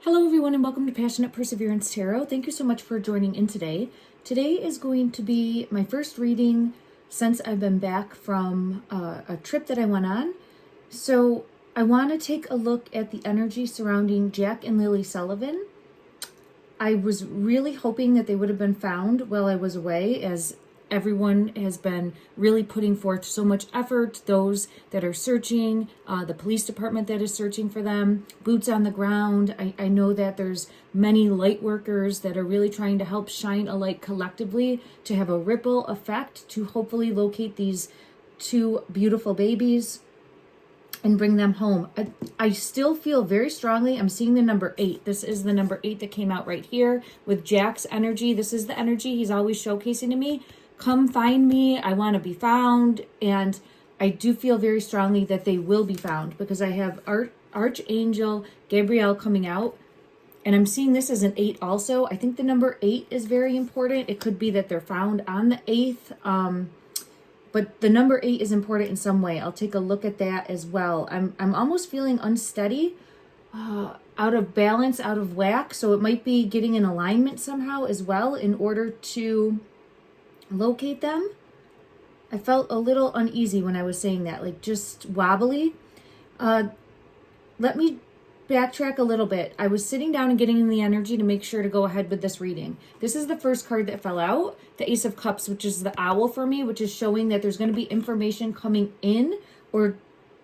Hello everyone and welcome to Passionate Perseverance Tarot. Thank you so much for joining in today. Today is going to be my first reading since I've been back from a trip that I went on. So I want to take a look at the energy surrounding Jack and Lilly Sullivan. I was really hoping that they would have been found while I was away, as everyone has been really putting forth so much effort. Those that are searching, the police department that is searching for them, boots on the ground. I know that there's many light workers that are really trying to help shine a light collectively to have a ripple effect to hopefully locate these two beautiful babies and bring them home. I still feel very strongly, I'm seeing the number 8. This is the number 8 that came out right here with Jack's energy. This is the energy he's always showcasing to me. Come find me. I want to be found. And I do feel very strongly that they will be found because I have Archangel Gabriel coming out. And I'm seeing this as an 8 also. I think the number 8 is very important. It could be that they're found on the 8th. But the number 8 is important in some way. I'll take a look at that as well. I'm almost feeling unsteady, out of balance, out of whack. So it might be getting in alignment somehow as well in order to locate them. I felt a little uneasy when I was saying that, like just wobbly. Let me backtrack a little bit. I was sitting down and getting in the energy to make sure to go ahead with this reading. This is the first card that fell out, the Ace of Cups, which is the owl for me, which is showing that there's going to be information coming in, or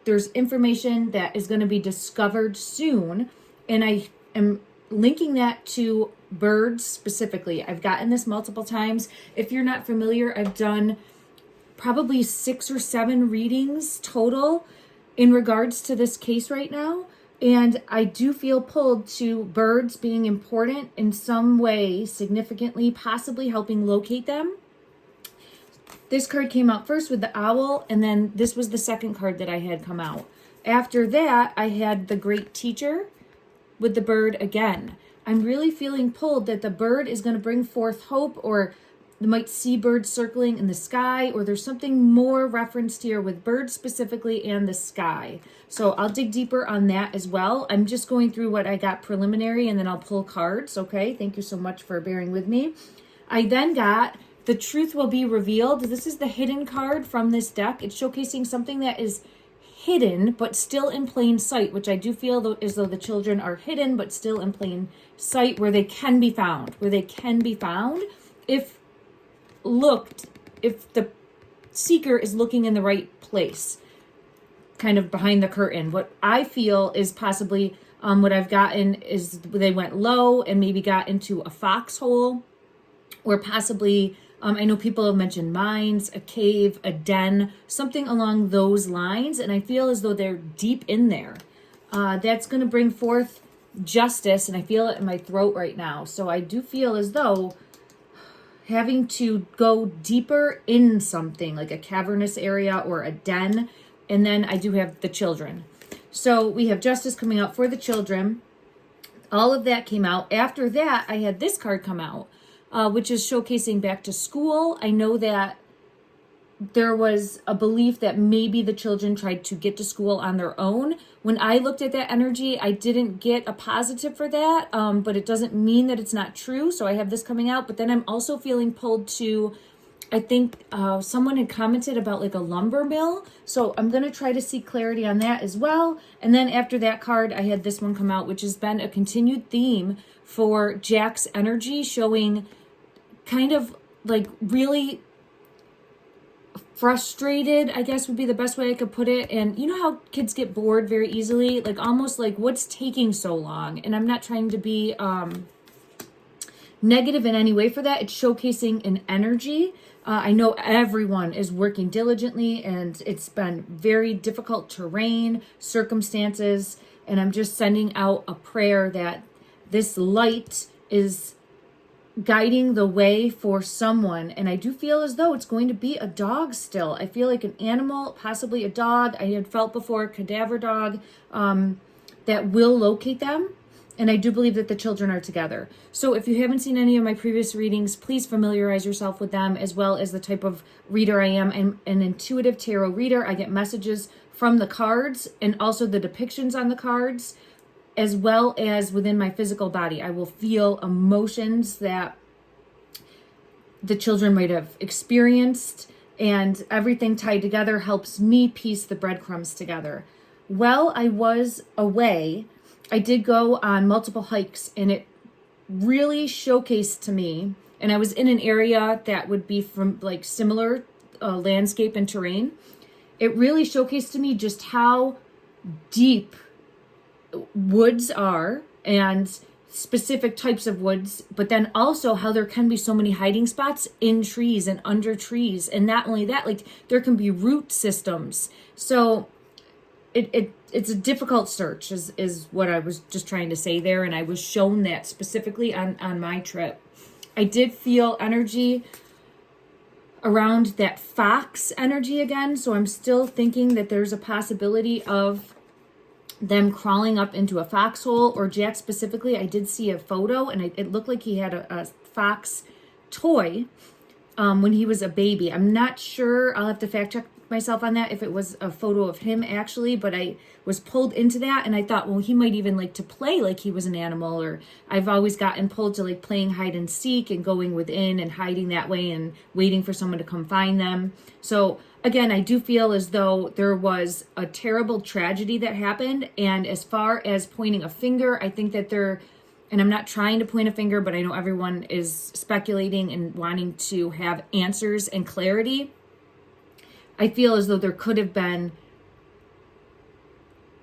there's information that is going to be discovered soon. And I am linking that to birds specifically. I've gotten this multiple times. If you're not familiar, I've done probably 6 or 7 readings total in regards to this case right now. And I do feel pulled to birds being important in some way, significantly, possibly helping locate them. This card came out first with the owl, and then this was the second card that I had come out. After that, I had the Great Teacher with the bird again. I'm really feeling pulled that the bird is going to bring forth hope, or you might see birds circling in the sky, or there's something more referenced here with birds specifically and the sky. So I'll dig deeper on that as well. I'm just going through what I got preliminary and then I'll pull cards. Okay, thank you so much for bearing with me. I then got The Truth Will Be Revealed. This is the hidden card from this deck. It's showcasing something that is hidden but still in plain sight, which I do feel as though the children are hidden but still in plain sight, where they can be found, if the seeker is looking in the right place, kind of behind the curtain. What I feel is possibly what I've gotten is they went low and maybe got into a foxhole, or possibly I know people have mentioned mines, a cave, a den, something along those lines. And I feel as though they're deep in there. That's going to bring forth justice. And I feel it in my throat right now. So I do feel as though having to go deeper in something like a cavernous area or a den. And then I do have the children. So we have justice coming out for the children. All of that came out. After that, I had this card come out. Which is showcasing back to school. I know that there was a belief that maybe the children tried to get to school on their own. When I looked at that energy, I didn't get a positive for that, but it doesn't mean that it's not true. So I have this coming out, but then I'm also feeling pulled to, I think someone had commented about like a lumber mill. So I'm going to try to seek clarity on that as well. And then after that card, I had this one come out, which has been a continued theme for Jack's energy, showing kind of like really frustrated, I guess would be the best way I could put it. And you know how kids get bored very easily, like almost like what's taking so long? And I'm not trying to be negative in any way for that. It's showcasing an energy. I know everyone is working diligently and it's been very difficult terrain, circumstances. And I'm just sending out a prayer that this light is guiding the way for someone. And I do feel as though it's going to be a dog still. I feel like an animal, possibly a dog. I had felt before a cadaver dog that will locate them. And I do believe that the children are together. So if you haven't seen any of my previous readings, please familiarize yourself with them, as well as the type of reader I am. I'm an intuitive tarot reader. I get messages from the cards and also the depictions on the cards. as well as within my physical body. I will feel emotions that the children might have experienced, and everything tied together helps me piece the breadcrumbs together. While I was away, I did go on multiple hikes, and it really showcased to me, and I was in an area that would be from like similar landscape and terrain. It really showcased to me just how deep woods are, and specific types of woods, but then also how there can be so many hiding spots in trees and under trees. And not only that, like there can be root systems. So it's a difficult search is what I was just trying to say there. And I was shown that specifically on my trip. I did feel energy around that fox energy again. So I'm still thinking that there's a possibility of them crawling up into a foxhole, or Jack specifically. I did see a photo, and it looked like he had a fox toy when he was a baby. I'm not sure. I'll have to fact check myself on that if it was a photo of him actually, but I was pulled into that, and I thought, well, he might even like to play like he was an animal, or I've always gotten pulled to like playing hide and seek and going within and hiding that way and waiting for someone to come find them. So again, I do feel as though there was a terrible tragedy that happened. And as far as pointing a finger, I think that and I'm not trying to point a finger, but I know everyone is speculating and wanting to have answers and clarity. I feel as though there could have been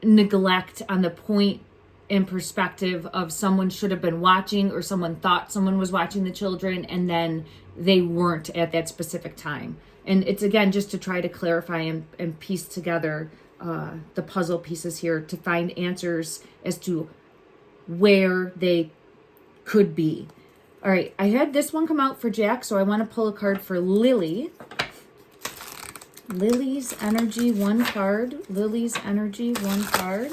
neglect on the point and perspective of someone should have been watching, or someone thought someone was watching the children and then they weren't at that specific time. And it's, again, just to try to clarify and piece together the puzzle pieces here to find answers as to where they could be. All right, I had this one come out for Jack, so I want to pull a card for Lilly. Lily's energy, one card. Lily's energy, one card.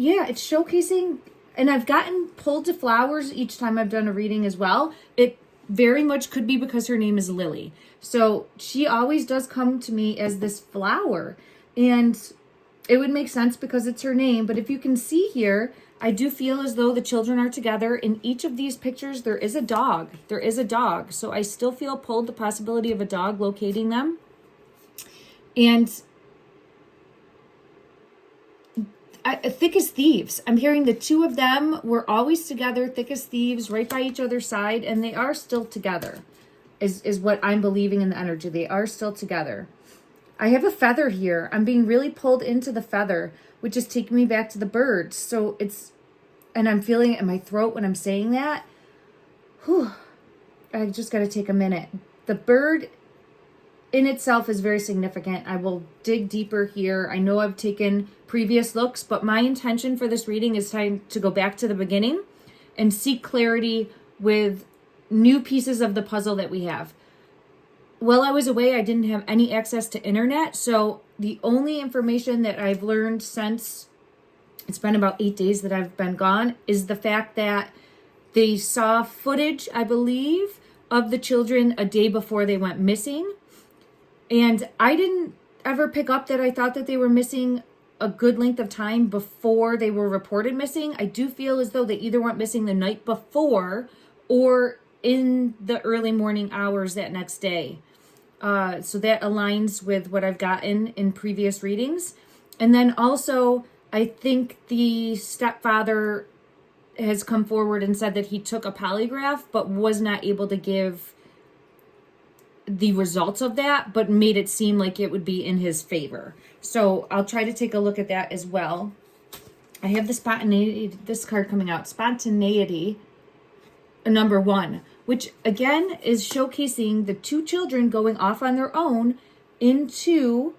It's showcasing, and I've gotten pulled to flowers each time I've done a reading as well. It very much could be because her name is Lily. So she always does come to me as this flower, and it would make sense because it's her name. But if you can see here, I do feel as though the children are together. In each of these pictures, there is a dog. There is a dog. So I still feel pulled the possibility of a dog locating them. And thick as thieves. I'm hearing the two of them were always together, thick as thieves, right by each other's side, and they are still together, is what I'm believing in the energy. They are still together. I have a feather here. I'm being really pulled into the feather, which is taking me back to the birds. So and I'm feeling it in my throat when I'm saying that. Whew. I just got to take a minute. The bird in itself is very significant. I will dig deeper here. I know I've taken previous looks, but my intention for this reading is time to go back to the beginning and seek clarity with new pieces of the puzzle that we have. While I was away, I didn't have any access to internet, so the only information that I've learned since it's been about 8 days that I've been gone is the fact that they saw footage, I believe, of the children a day before they went missing. And I didn't ever pick up that I thought that they were missing a good length of time before they were reported missing. I do feel as though they either went missing the night before or in the early morning hours that next day. So that aligns with what I've gotten in previous readings. And then also, I think the stepfather has come forward and said that he took a polygraph but was not able to give the results of that, but made it seem like it would be in his favor. So I'll try to take a look at that as well. I have the spontaneity, this card coming out, spontaneity, number 1, which again is showcasing the two children going off on their own into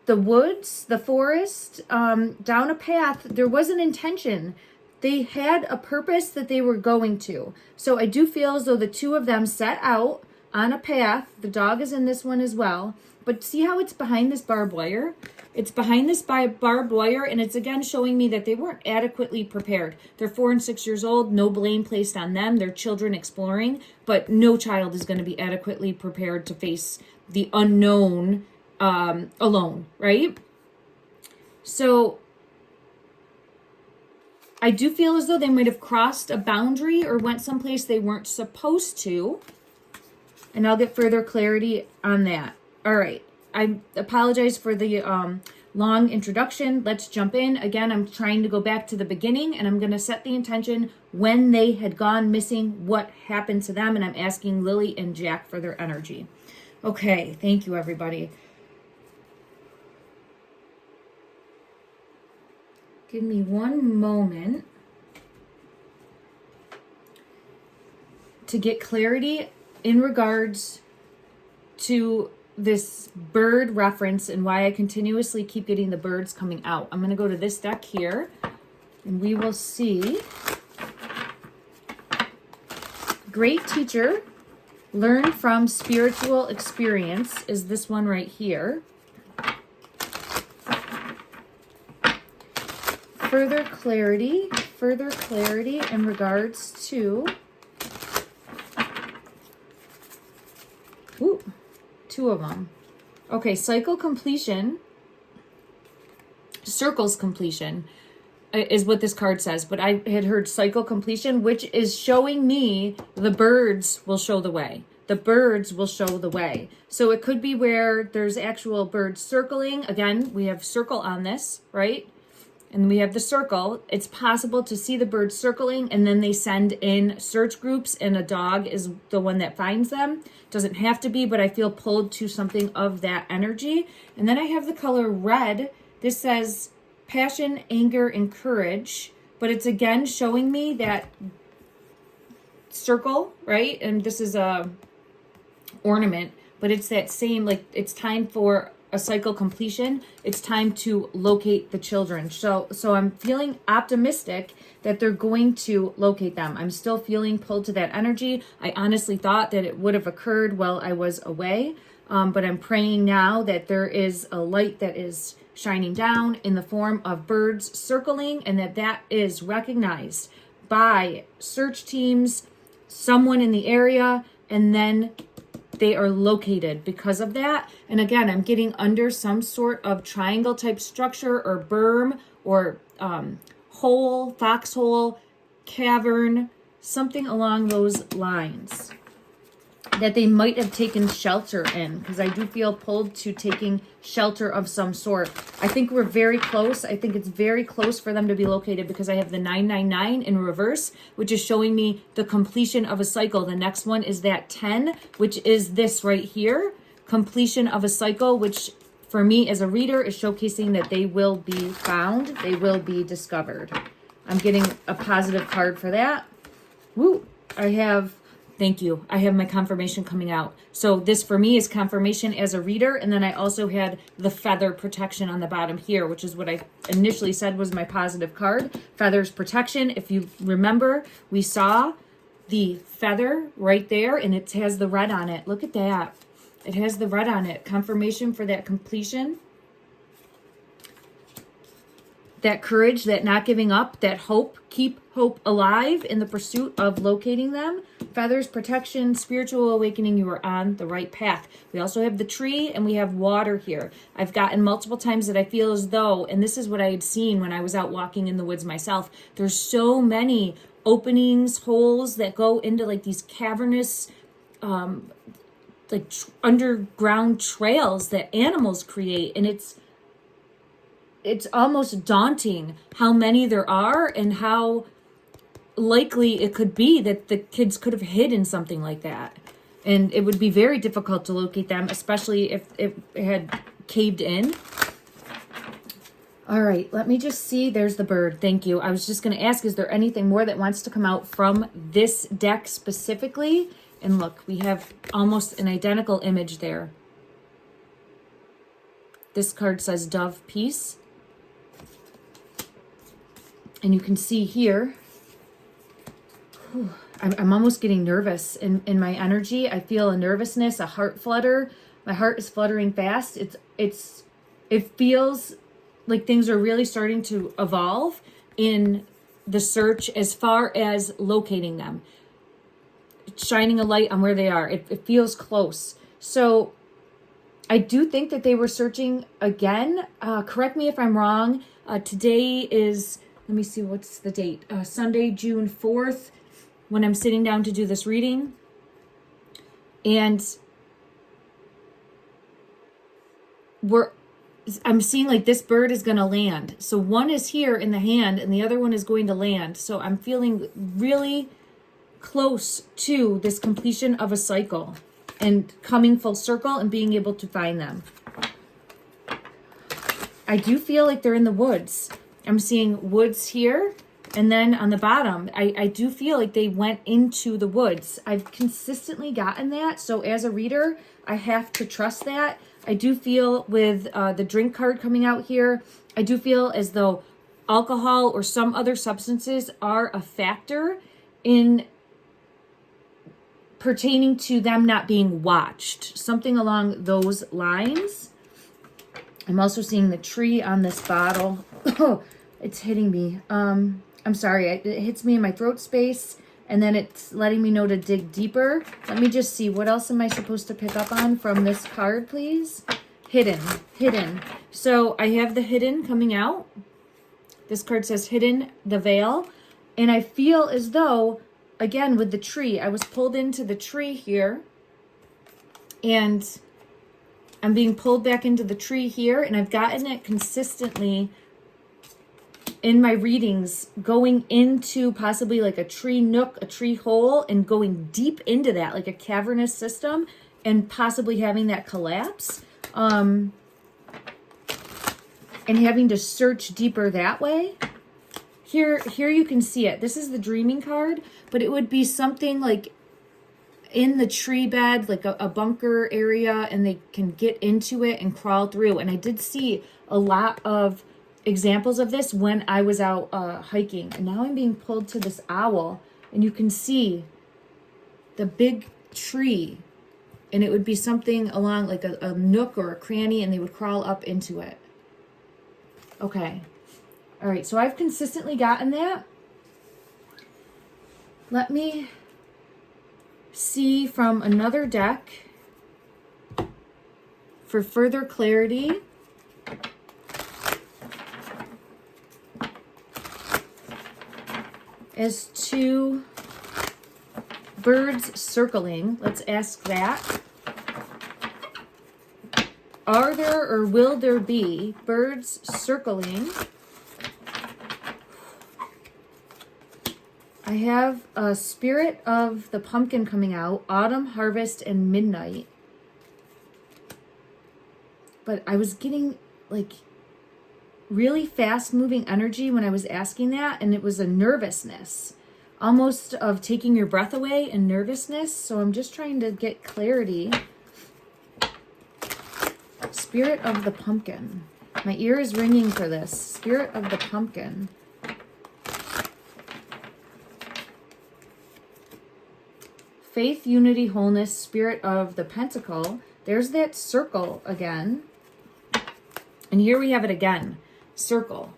the woods, the forest, down a path. There was an intention. They had a purpose that they were going to. So I do feel as though the two of them set out on a path. The dog is in this one as well. But see how it's behind this barbed wire? It's behind this barbed wire, and it's again showing me that they weren't adequately prepared. They're 4 and 6 years old, no blame placed on them. They're children exploring, but no child is going to be adequately prepared to face the unknown alone, right? So I do feel as though they might have crossed a boundary or went someplace they weren't supposed to, and I'll get further clarity on that. All right. I apologize for the long introduction. Let's jump in. Again, I'm trying to go back to the beginning, and I'm going to set the intention when they had gone missing, what happened to them, and I'm asking Lily and Jack for their energy. Okay, thank you, everybody. Give me one moment to get clarity in regards to this bird reference and why I continuously keep getting the birds coming out. I'm going to go to this deck here, and we will see. Great teacher, learn from spiritual experience is this one right here. Further clarity in regards to, ooh, 2 of them. Okay, cycle completion, circles completion is what this card says, but I had heard cycle completion, which is showing me the birds will show the way. The birds will show the way. So it could be where there's actual birds circling. Again, we have circle on this, right? And we have the circle. It's possible to see the birds circling, and then they send in search groups, and a dog is the one that finds them. Doesn't have to be, but I feel pulled to something of that energy. And then I have the color red. This says passion, anger, and courage, but it's again showing me that circle, right? And this is a ornament, but it's that same, like, it's time for a cycle completion. It's time to locate the children. So I'm feeling optimistic that they're going to locate them. I'm still feeling pulled to that energy. I honestly thought that it would have occurred while I was away, but I'm praying now that there is a light that is shining down in the form of birds circling, and that is recognized by search teams, someone in the area, and then they are located because of that. And again, I'm getting under some sort of triangle type structure or berm or hole, foxhole, cavern, something along those lines that they might have taken shelter in, because I do feel pulled to taking shelter of some sort. I think we're very close. I think it's very close for them to be located, because I have the 999 in reverse, which is showing me the completion of a cycle. The next one is that 10, which is this right here, completion of a cycle, which for me as a reader is showcasing that they will be found, they will be discovered. I'm getting a positive card for that. Woo! Thank you. I have my confirmation coming out. So this for me is confirmation as a reader. And then I also had the feather protection on the bottom here, which is what I initially said was my positive card. Feathers protection. If you remember, we saw the feather right there, and it has the red on it. Look at that. It has the red on it. Confirmation for that completion. That courage, that not giving up, that hope, keep hope alive in the pursuit of locating them. Feathers, protection, spiritual awakening, you are on the right path. We also have the tree, and we have water here. I've gotten multiple times that I feel as though, and this is what I had seen when I was out walking in the woods myself, there's so many openings, holes that go into like these cavernous, underground trails that animals create, and it's almost daunting how many there are and how likely it could be that the kids could have hidden something like that. And it would be very difficult to locate them, especially if it had caved in. All right, let me just see. There's the bird. Thank you. I was just going to ask, is there anything more that wants to come out from this deck specifically? And look, we have almost an identical image there. This card says Dove Peace. And you can see here, I'm almost getting nervous in my energy. I feel a nervousness, a heart flutter. My heart is fluttering fast. It feels like things are really starting to evolve in the search as far as locating them, shining a light on where they are. It feels close. So I do think that they were searching again. Correct me if I'm wrong. Today is, let me see, what's the date? Sunday, June 4th, when I'm sitting down to do this reading. And I'm seeing like this bird is going to land. So one is here in the hand and the other one is going to land. So I'm feeling really close to this completion of a cycle and coming full circle and being able to find them. I do feel like they're in the woods. I'm seeing woods here, and then on the bottom, I do feel like they went into the woods. I've consistently gotten that, so as a reader, I have to trust that. I do feel with the drink card coming out here, I do feel as though alcohol or some other substances are a factor in pertaining to them not being watched. Something along those lines. I'm also seeing the tree on this bottle. Oh, it's hitting me. I'm sorry. It hits me in my throat space, and then it's letting me know to dig deeper. Let me just see. What else am I supposed to pick up on from this card, please? Hidden. Hidden. So I have the hidden coming out. This card says hidden, the veil. And I feel as though, again, with the tree, I was pulled into the tree here. And I'm being pulled back into the tree here, and I've gotten it consistently in my readings, going into possibly like a tree nook, a tree hole, and going deep into that, like a cavernous system, and possibly having that collapse, and having to search deeper that way. Here you can see it. This is the dreaming card, but it would be something like in the tree bed, like a bunker area, and they can get into it and crawl through. And I did see a lot of examples of this when I was out hiking. And now I'm being pulled to this owl, and you can see the big tree, and it would be something along like a nook or a cranny, and they would crawl up into it. Okay. All right, so I've consistently gotten that. Let me see from another deck for further clarity. As to birds circling, let's ask that. Are there or will there be birds circling? I have a spirit of the pumpkin coming out, autumn, harvest, and midnight. But I was getting like really fast moving energy when I was asking that, and it was a nervousness, almost of taking your breath away and nervousness. So I'm just trying to get clarity. Spirit of the pumpkin. My ear is ringing for this. Spirit of the pumpkin. Faith, unity, wholeness, spirit of the pentacle. There's that circle again. And here we have it again. Circle.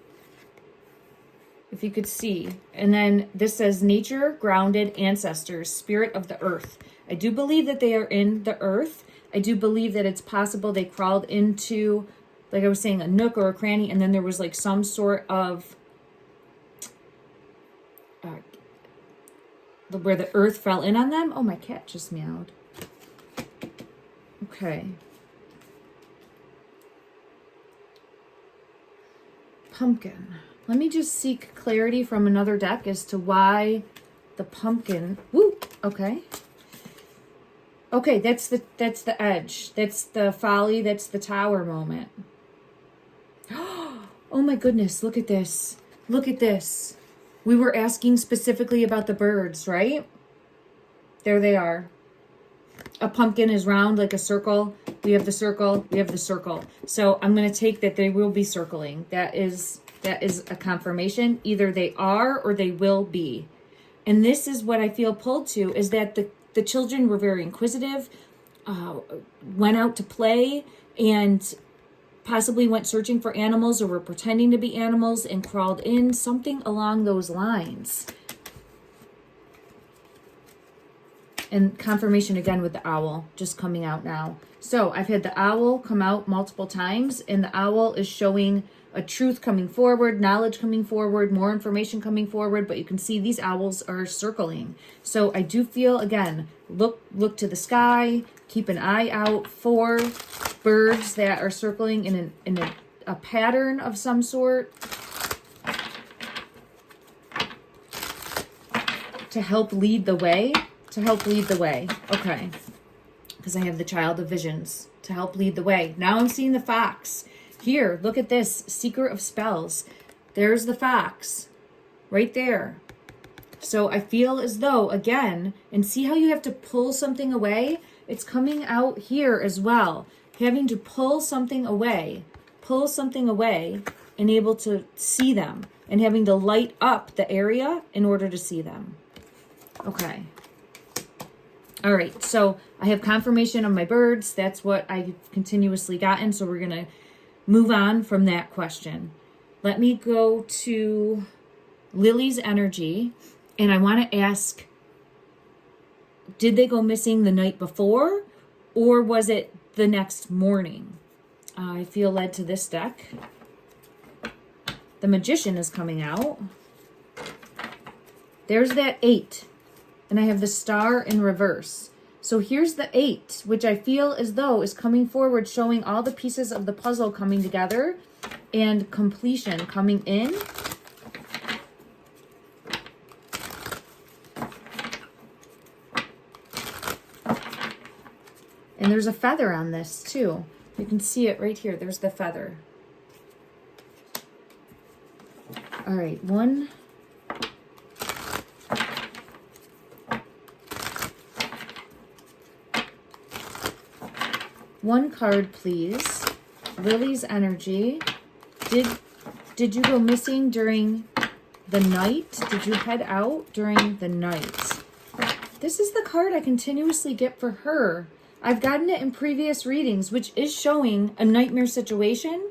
If you could see. And then this says nature, grounded, ancestors, spirit of the earth. I do believe that they are in the earth. I do believe that it's possible they crawled into, like I was saying, a nook or a cranny, and then there was like some sort of where the earth fell in on them. Oh, my cat just meowed. Okay. Pumpkin. Let me just seek clarity from another deck as to why the pumpkin. Woo. Okay. Okay, that's the edge. That's the folly. That's the tower moment. Oh my goodness, look at this. Look at this. We were asking specifically about the birds, right? There they are. A pumpkin is round like a circle. We have the circle. We have the circle. So I'm going to take that they will be circling. That is a confirmation. Either they are or they will be. And this is what I feel pulled to, is that the children were very inquisitive, went out to play, and possibly went searching for animals or were pretending to be animals and crawled in, something along those lines. And confirmation again with the owl just coming out now. So I've had the owl come out multiple times, and the owl is showing a truth coming forward, knowledge coming forward, more information coming forward, but you can see these owls are circling. So I do feel, again, look to the sky, keep an eye out for birds that are circling in a pattern of some sort to help lead the way. Okay. Because I have the child of visions to help lead the way. Now I'm seeing the fox. Here, look at this, seeker of spells. There's the fox right there. So I feel as though, again, and see how you have to pull something away? It's coming out here as well. Having to pull something away and able to see them, and having to light up the area in order to see them. Okay. All right, so I have confirmation of my birds. That's what I've continuously gotten. So we're going to move on from that question. Let me go to Lily's energy, and I want to ask, did they go missing the night before, or was it the next morning? I feel led to this deck. The Magician is coming out. There's that 8. And I have the Star in reverse. So here's the 8, which I feel as though is coming forward, showing all the pieces of the puzzle coming together and completion coming in. And there's a feather on this too. You can see it right here. There's the feather. All right, one card, please. Lily's energy. Did you go missing during the night? Did you head out during the night? This is the card I continuously get for her. I've gotten it in previous readings, which is showing a nightmare situation.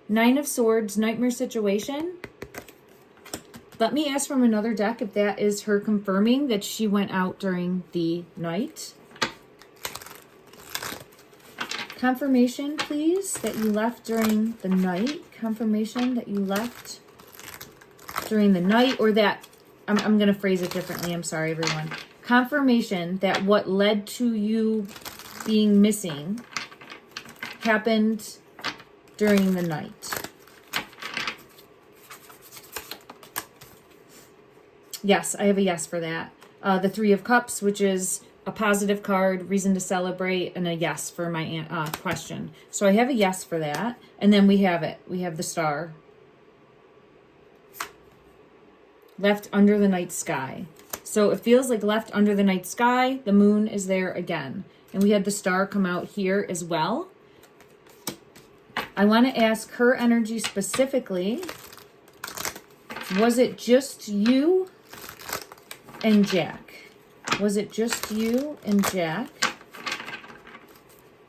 9 of Swords, nightmare situation. Let me ask from another deck if that is her confirming that she went out during the night. Confirmation, please, that you left during the night. Confirmation that you left during the night, or that, I'm going to phrase it differently. I'm sorry, everyone. Confirmation that what led to you being missing happened during the night. Yes, I have a yes for that. The 3 of Cups, which is a positive card, reason to celebrate, and a yes for my question. So I have a yes for that. And then we have it. We have the Star. Left under the night sky. So it feels like left under the night sky. The moon is there again. And we had the Star come out here as well. I want to ask her energy specifically. Was it just you and Jack? Was it just you and Jack?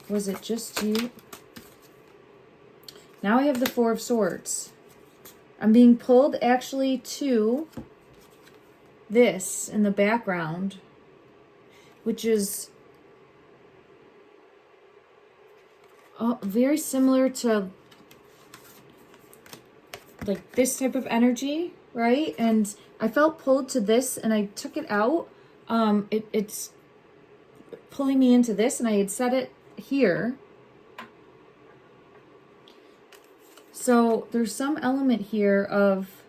Was it just you? Now I have the 4 of Swords. I'm being pulled actually to this in the background, which is very similar to like this type of energy, right? And I felt pulled to this and I took it out. It's pulling me into this, and I had set it here. So there's some element here of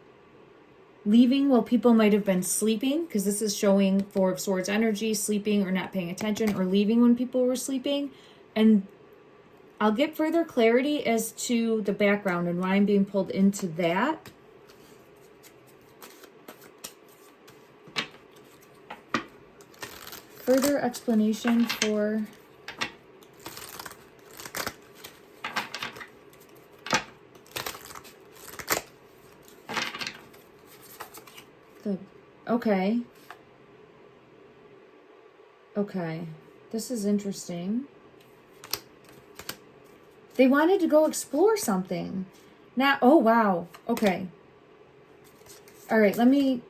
leaving while people might have been sleeping, because this is showing 4 of Swords energy, sleeping or not paying attention, or leaving when people were sleeping. And I'll get further clarity as to the background and why I'm being pulled into that. Further explanation for the, okay, Okay, this is interesting. They wanted to go explore something. Now, oh wow, okay. All right, let me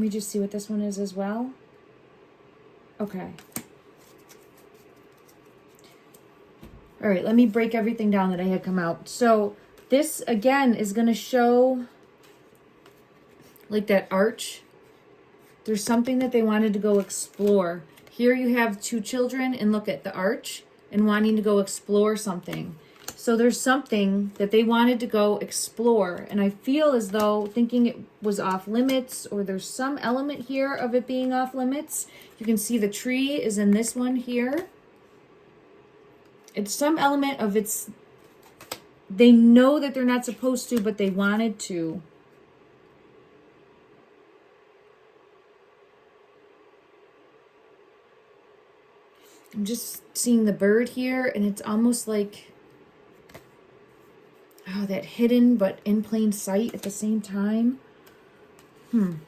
just see what this one is as well. Okay. All right, let me break everything down that I had come out. So this, again, is going to show like that arch. There's something that they wanted to go explore. Here you have two children and look at the arch and wanting to go explore something. So there's something that they wanted to go explore. And I feel as though thinking it was off limits, or there's some element here of it being off limits. You can see the tree is in this one here. It's some element of it's, they know that they're not supposed to, but they wanted to. I'm just seeing the bird here, and it's almost like, oh, that hidden but in plain sight at the same time. And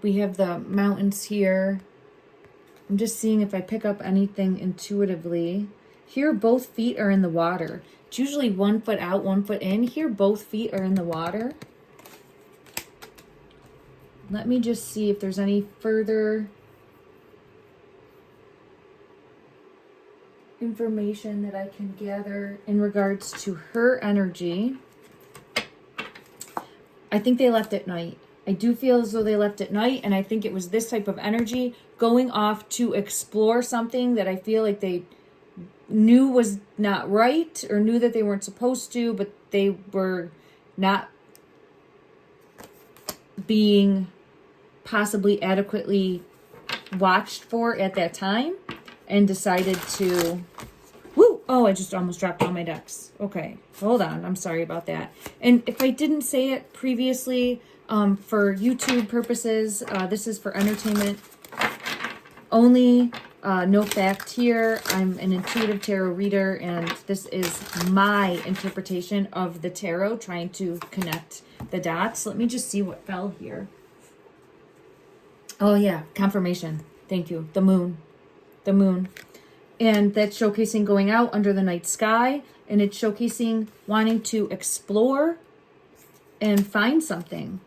we have the mountains here. I'm just seeing if I pick up anything intuitively. Here, both feet are in the water. It's usually 1 foot out, 1 foot in. Here, both feet are in the water. Let me just see if there's any further information that I can gather in regards to her energy. I think they left at night. I do feel as though they left at night, and I think it was this type of energy going off to explore something that I feel like they knew was not right, or knew that they weren't supposed to, but they were not being possibly adequately watched for at that time, and decided to, woo, oh, I just almost dropped all my decks. Okay, hold on, I'm sorry about that. And if I didn't say it previously, for YouTube purposes, this is for entertainment only, no fact here. I'm an intuitive tarot reader, and this is my interpretation of the tarot, trying to connect the dots. Let me just see what fell here. Oh yeah, confirmation. Thank you. The moon. The moon. And that's showcasing going out under the night sky, and it's showcasing wanting to explore and find something.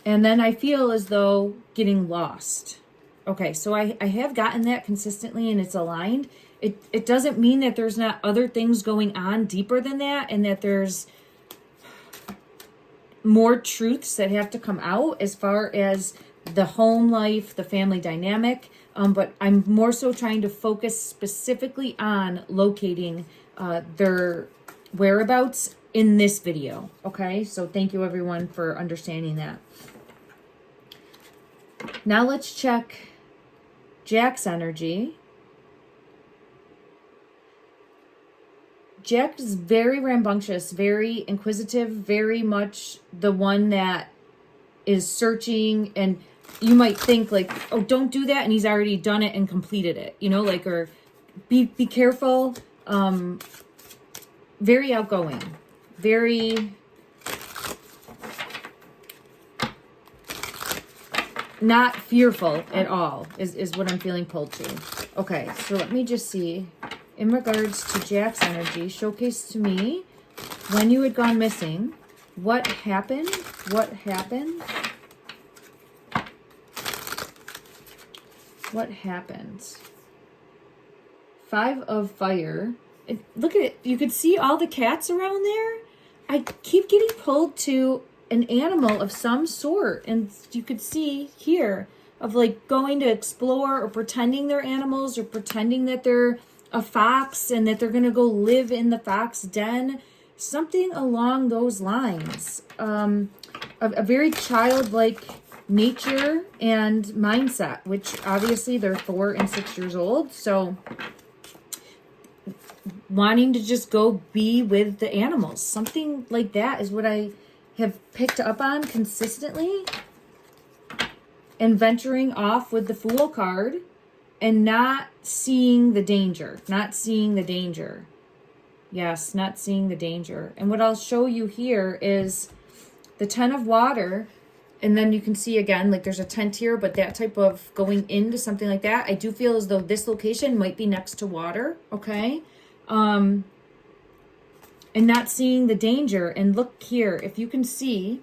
And then I feel as though getting lost. Okay, so I have gotten that consistently, and it's aligned. It doesn't mean that there's not other things going on deeper than that, and that there's more truths that have to come out as far as the home life, the family dynamic. But I'm more so trying to focus specifically on locating their whereabouts in this video. Okay, so thank you everyone for understanding that. Now let's check Jack's energy. Jack is very rambunctious, very inquisitive, very much the one that is searching, and you might think like, oh, don't do that, and he's already done it and completed it, you know, like, or be careful. Very outgoing, very not fearful at all is what I'm feeling pulled to. Okay, so let me just see. In regards to Jack's energy, showcase to me when you had gone missing. What happened? What happened? What happened? 5 of fire. Look at it. You could see all the cats around there. I keep getting pulled to an animal of some sort, and you could see here of like going to explore, or pretending they're animals, or pretending that they're a fox and that they're gonna go live in the fox den, something along those lines. A very childlike nature and mindset, which obviously they're 4 and 6 years old, so wanting to just go be with the animals, something like that is what I have picked up on consistently. And venturing off with the Fool card and not seeing the danger. Not seeing the danger. Yes, not seeing the danger. And what I'll show you here is The 10 of water, and then you can see again, like there's a tent here, but that type of going into something like that, I do feel as though this location might be next to water, okay? And not seeing the danger. And look here, if you can see,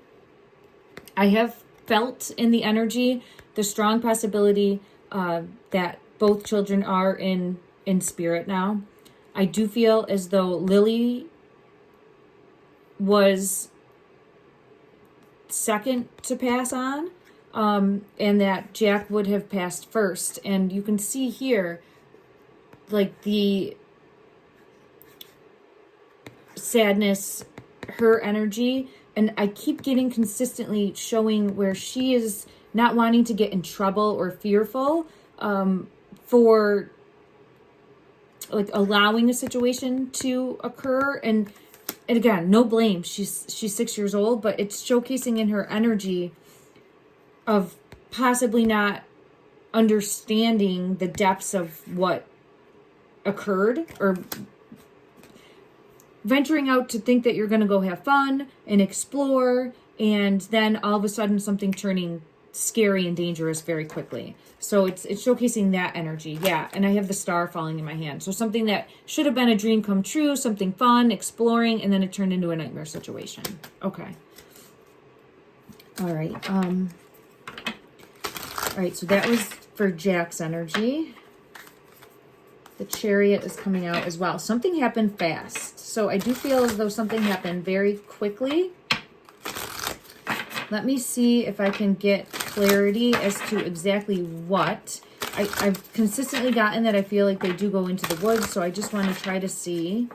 I have felt in the energy the strong possibility that both children are in spirit now. I do feel as though Lilly was second to pass on, and that Jack would have passed first. And you can see here, like the sadness, her energy, and I keep getting consistently showing where she is not wanting to get in trouble or fearful for like allowing a situation to occur. And again, no blame. She's 6 years old, but it's showcasing in her energy of possibly not understanding the depths of what occurred, or venturing out to think that you're going to go have fun and explore, and then all of a sudden something turning scary and dangerous very quickly. So it's showcasing that energy. Yeah, and I have the star falling in my hand. So something that should have been a dream come true, something fun, exploring, and then it turned into a nightmare situation. Okay. All right. All right, so that was for Jack's energy. The Chariot is coming out as well. Something happened fast. So I do feel as though something happened very quickly. Let me see if I can get clarity as to exactly what. I've consistently gotten that I feel like they do go into the woods, so I just want to try to see.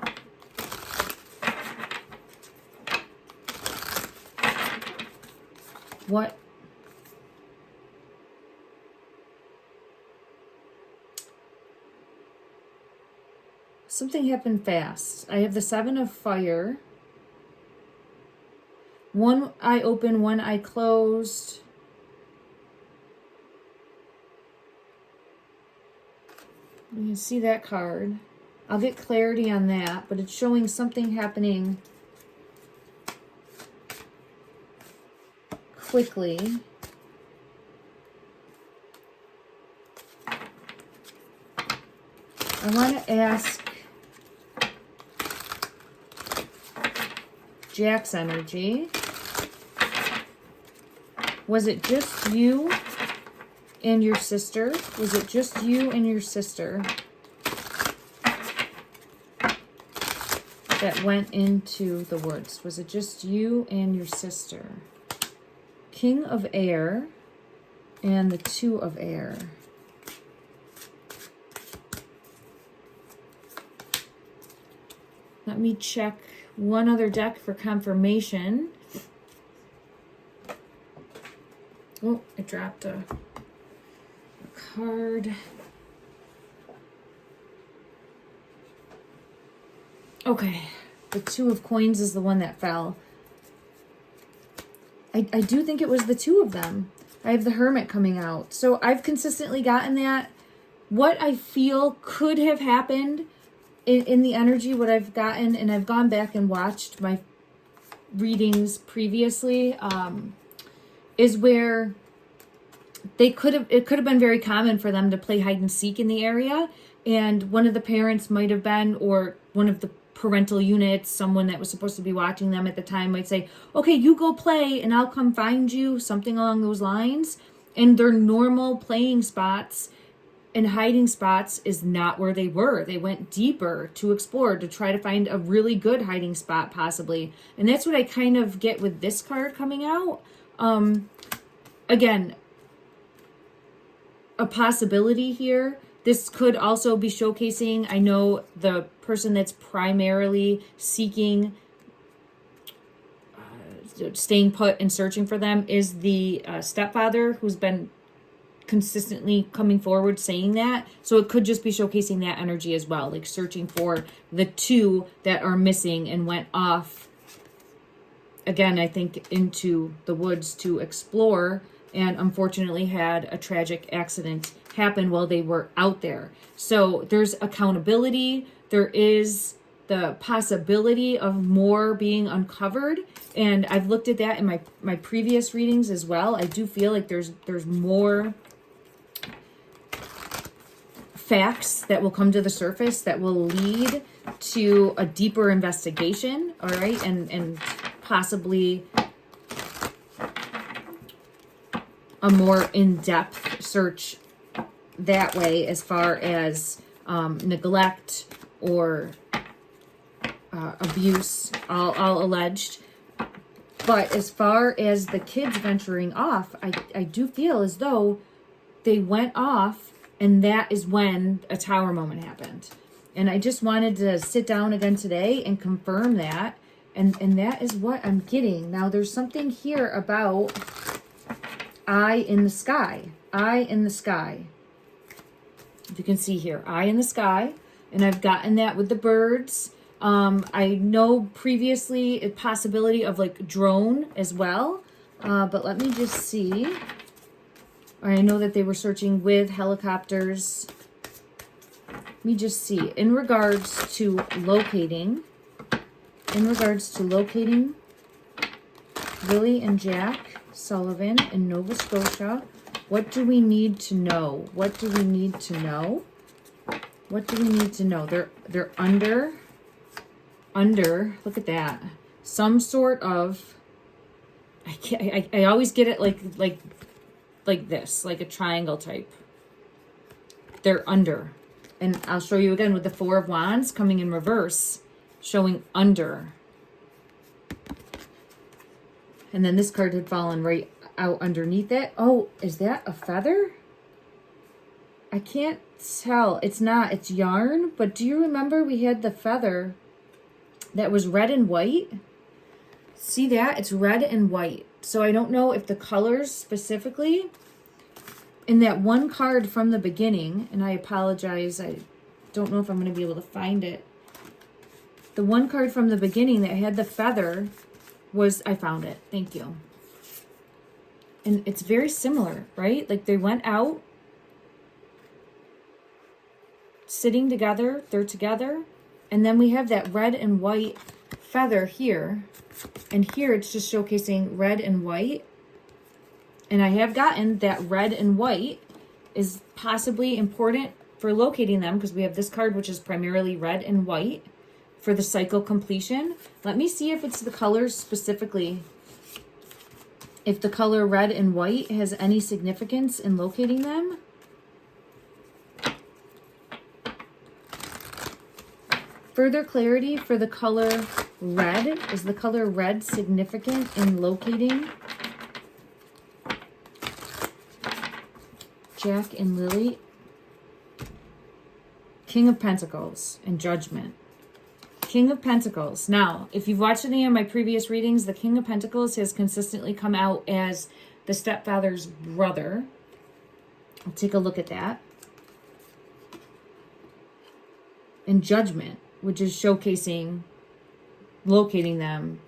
What? Something happened fast. I have the 7 of fire. One eye open, one eye closed. You can see that card. I'll get clarity on that, but it's showing something happening quickly. I want to ask Jack's energy. Was it just you and your sister? Was it just you and your sister that went into the woods? Was it just you and your sister? King of Air and the 2 of Air. Let me check one other deck for confirmation. Oh, I dropped a card. Okay, the 2 of Coins is the one that fell. I do think it was the 2 of them. I have the Hermit coming out. So I've consistently gotten that. What I feel could have happened in the energy, what I've gotten, and I've gone back and watched my readings previously, is where it could have been very common for them to play hide and seek in the area, and one of the parents might have been, or one of the parental units, someone that was supposed to be watching them at the time might say, okay, you go play and I'll come find you, something along those lines. And their normal playing spots and hiding spots is not where they were. They went deeper to explore, to try to find a really good hiding spot possibly. And that's what I kind of get with this card coming out. Again, a possibility here. This could also be showcasing, I know the person that's primarily seeking, staying put and searching for them is the stepfather, who's been consistently coming forward saying that. So it could just be showcasing that energy as well, like searching for the 2 that are missing and went off, again, I think, into the woods to explore, and unfortunately had a tragic accident happen while they were out there. So there's accountability. There is the possibility of more being uncovered. And I've looked at that in my previous readings as well. I do feel like there's more facts that will come to the surface that will lead to a deeper investigation, all right, and possibly a more in-depth search that way, as far as neglect or abuse, all alleged. But as far as the kids venturing off, I do feel as though they went off, and that is when a tower moment happened. And I just wanted to sit down again today and confirm that. And that is what I'm getting. Now, there's something here about eye in the sky. Eye in the sky. If you can see here, eye in the sky. And I've gotten that with the birds. I know previously a possibility of like drone as well. But let me just see. I know that they were searching with helicopters. Let me just see. In regards to locating Lilly and Jack Sullivan in Nova Scotia, what do we need to know? What do we need to know? What do we need to know? They're under, look at that. Some sort of, I always get it like this, like a triangle type. They're under. And I'll show you again with the Four of Wands coming in reverse, showing under. And then this card had fallen right out underneath it. Oh, is that a feather? I can't tell. It's not. It's yarn. But do you remember we had the feather that was red and white? See that? It's red and white. So I don't know if the colors specifically in that one card from the beginning, and I apologize, I don't know if I'm going to be able to find it. The one card from the beginning that had the feather was, I found it. Thank you. And it's very similar, right? Like they went out, sitting together, they're together, and then we have that red and white feather here. And here it's just showcasing red and white. And I have gotten that red and white is possibly important for locating them, because we have this card, which is primarily red and white for the cycle completion. Let me see if it's the colors specifically. If the color red and white has any significance in locating them. Further clarity for the color red. Is the color red significant in locating Jack and Lilly? King of Pentacles and Judgment. King of Pentacles. Now, if you've watched any of my previous readings, the King of Pentacles has consistently come out as the stepfather's brother. I'll take a look at that. And Judgment, which is showcasing, locating them,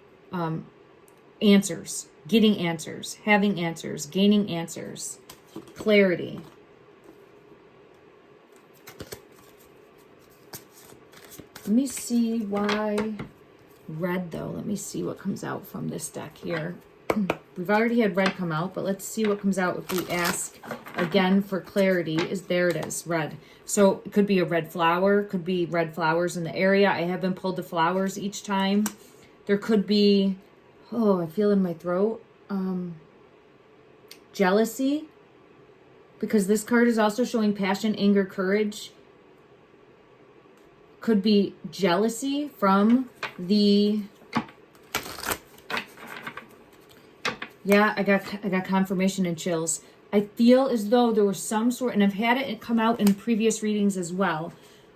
answers, getting answers, having answers, gaining answers, clarity. Let me see why red, though. Let me see what comes out from this deck here. We've already had red come out, but let's see what comes out if we ask again for clarity. There it is, red. So it could be a red flower, could be red flowers in the area. I haven't pulled the flowers each time. There could be, oh, I feel in my throat, jealousy, because this card is also showing passion, anger, courage. Could be jealousy from the, yeah, I got confirmation and chills. I feel as though there was some sort, and I've had it come out in previous readings as well,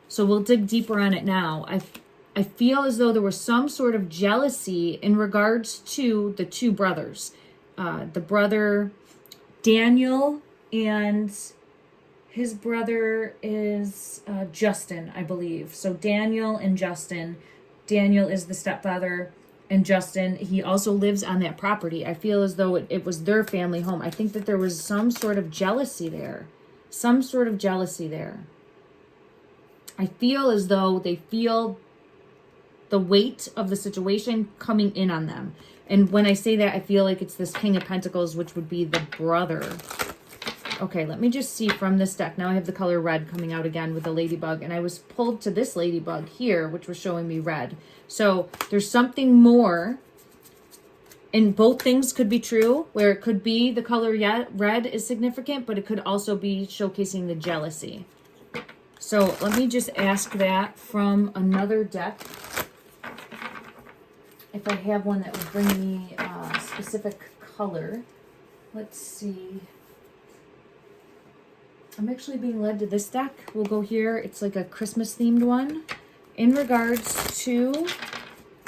so we'll dig deeper on it now. I feel as though there was some sort of jealousy in regards to the two brothers. The brother Daniel, and his brother is Justin, I believe. So Daniel and Justin. Daniel is the stepfather, and Justin, he also lives on that property. I feel as though it was their family home. I think that there was some sort of jealousy there. Some sort of jealousy there. I feel as though they feel the weight of the situation coming in on them. And when I say that, I feel like it's this King of Pentacles, which would be the brother. Okay, let me just see from this deck. Now I have the color red coming out again with the ladybug, and I was pulled to this ladybug here, which was showing me red. So there's something more, and both things could be true, where it could be the color red is significant, but it could also be showcasing the jealousy. So let me just ask that from another deck. If I have one that would bring me a specific color. Let's see. I'm actually being led to this deck. We'll go here. It's like a Christmas themed one. In regards to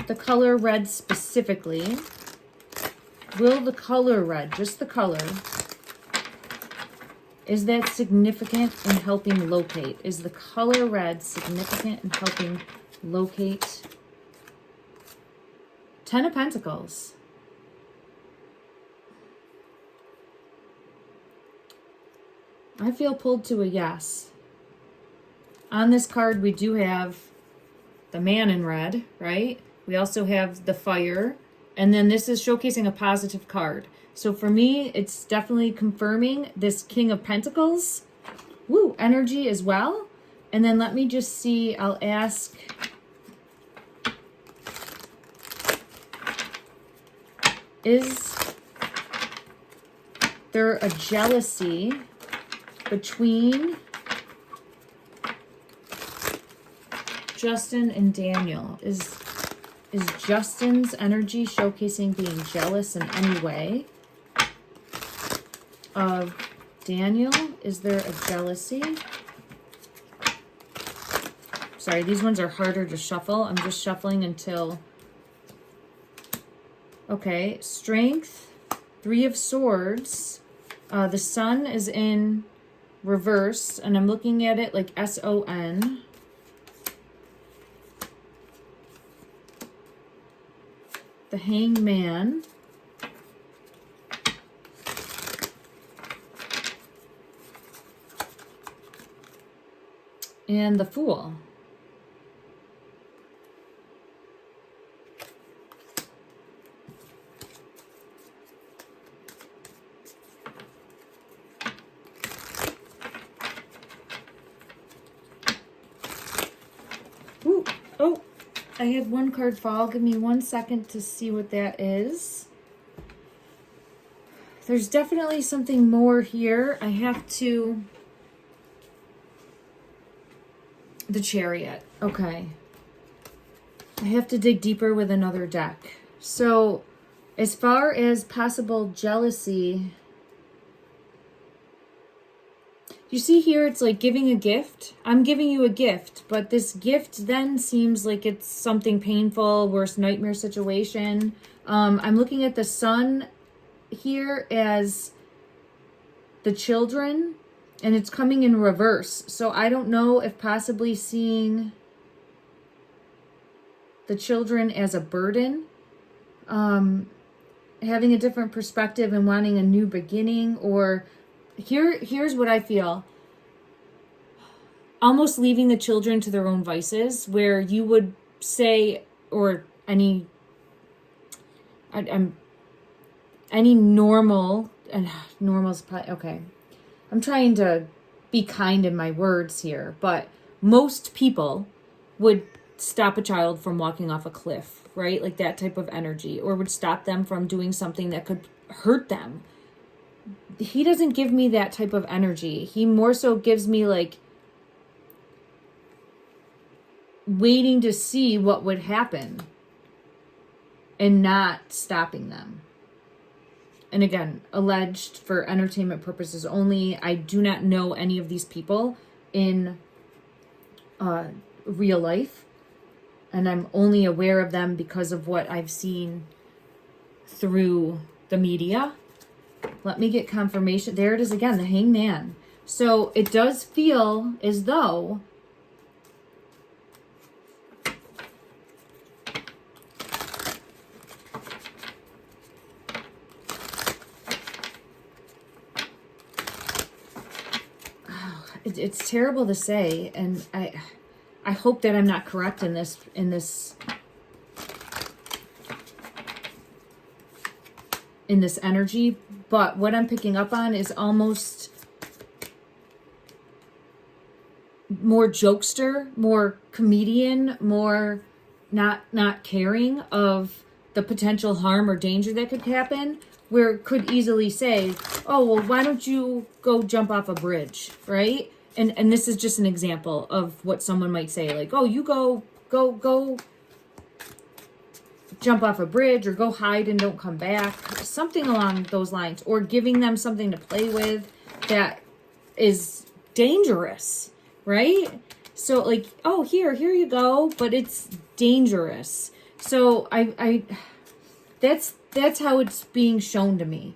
the color red specifically, will the color red, just the color, is that significant in helping locate? Is the color red significant in helping locate? 10 of Pentacles. I feel pulled to a yes. On this card, we do have the man in red, right? We also have the fire. And then this is showcasing a positive card. So for me, it's definitely confirming this King of Pentacles. Woo, energy as well. And then let me just see, I'll ask... Is there a jealousy between Justin and Daniel? Is Justin's energy showcasing being jealous in any way of Daniel? Is there a jealousy? Sorry, these ones are harder to shuffle. I'm just shuffling until... Okay, Strength, 3 of Swords. The Sun is in reverse, and I'm looking at it like S-O-N. The Hangman. And the Fool. Ooh, oh, I had one card fall. Give me 1 second to see what that is. There's definitely something more here. I have to... The Chariot. Okay. I have to dig deeper with another deck. So, as far as possible jealousy... You see here, it's like giving a gift. I'm giving you a gift, but this gift then seems like it's something painful, worst nightmare situation. I'm looking at the Sun here as the children, and it's coming in reverse. So I don't know if possibly seeing the children as a burden, having a different perspective and wanting a new beginning, or... Here's what I feel. Almost leaving the children to their own vices, where you would say, or any normal, and normal's probably, okay. I'm trying to be kind in my words here, but most people would stop a child from walking off a cliff, right? Like that type of energy, or would stop them from doing something that could hurt them. He doesn't give me that type of energy. He more so gives me like waiting to see what would happen and not stopping them. And again, alleged for entertainment purposes only. I do not know any of these people in real life, and I'm only aware of them because of what I've seen through the media. Let me get confirmation. There it is again, the Hangman. So it does feel as though it's terrible to say, and I hope that I'm not correct in this in this energy. But what I'm picking up on is almost more jokester, more comedian, more not caring of the potential harm or danger that could happen, where it could easily say, oh, well, why don't you go jump off a bridge, right? And this is just an example of what someone might say, like, oh, you go jump off a bridge, or go hide and don't come back, something along those lines, or giving them something to play with that is dangerous, right? So like, oh, here you go, but it's dangerous. So I that's how it's being shown to me.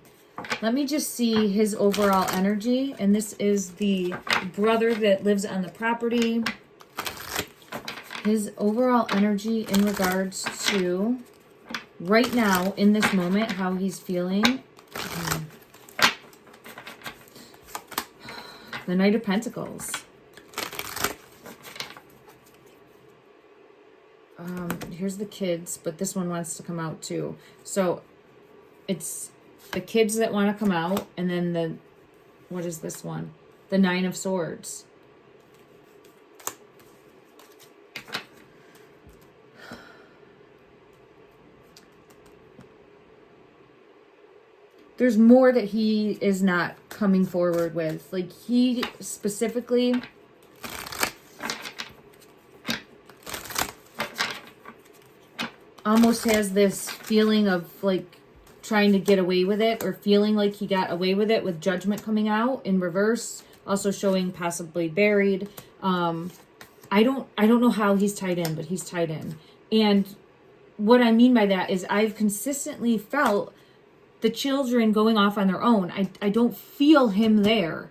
Let me just see his overall energy. And this is the brother that lives on the property. His overall energy in regards to right now, in this moment, how he's feeling. The Knight of Pentacles. Here's the kids, but this one wants to come out too. So it's the kids that want to come out, and then what is this one? The Nine of Swords. There's more that he is not coming forward with. Like, he specifically almost has this feeling of like trying to get away with it, or feeling like he got away with it, with Judgment coming out in reverse, also showing possibly buried. I don't know how he's tied in, but he's tied in. And what I mean by that is I've consistently felt the children going off on their own. I don't feel him there,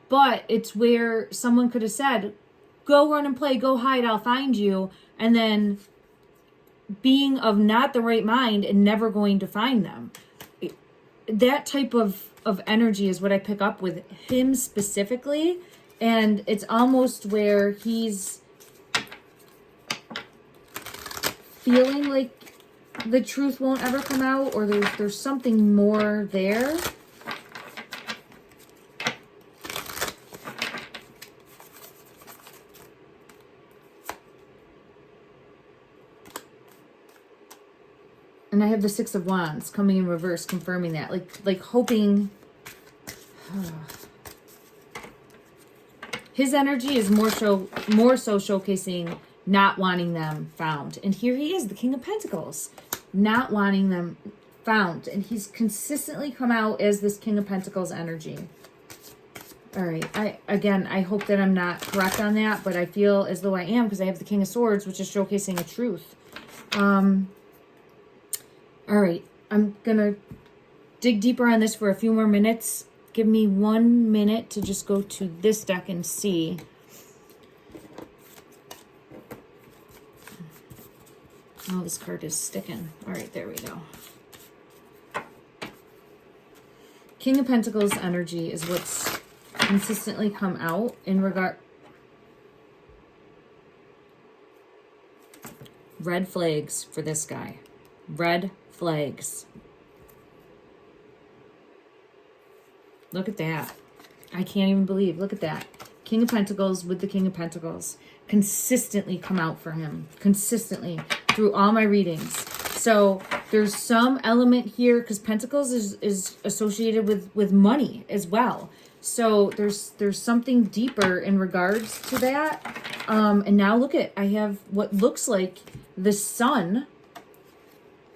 but it's where someone could have said, go run and play, go hide, I'll find you. And then being of not the right mind and never going to find them. That type of energy is what I pick up with him specifically. And it's almost where he's feeling like the truth won't ever come out, or there's something more there. And I have the Six of Wands coming in reverse, confirming that. Like hoping. His energy is more so showcasing not wanting them found. And here he is, the King of Pentacles, not wanting them found. And he's consistently come out as this King of Pentacles energy. All right. I hope that I'm not correct on that, but I feel as though I am, because I have the King of Swords, which is showcasing a truth. All right, I'm going to dig deeper on this for a few more minutes. Give me 1 minute to just go to this deck and see. Oh, this card is sticking. All right, there we go. King of Pentacles energy is what's consistently come out in regard. Red flags for this guy. Red flags. Look at that. I can't even believe. Look at that. King of Pentacles with the King of Pentacles. Consistently come out for him. Consistently through all my readings. So there's some element here, because Pentacles is associated with money as well. So there's something deeper in regards to that. And now look at, I have what looks like the Sun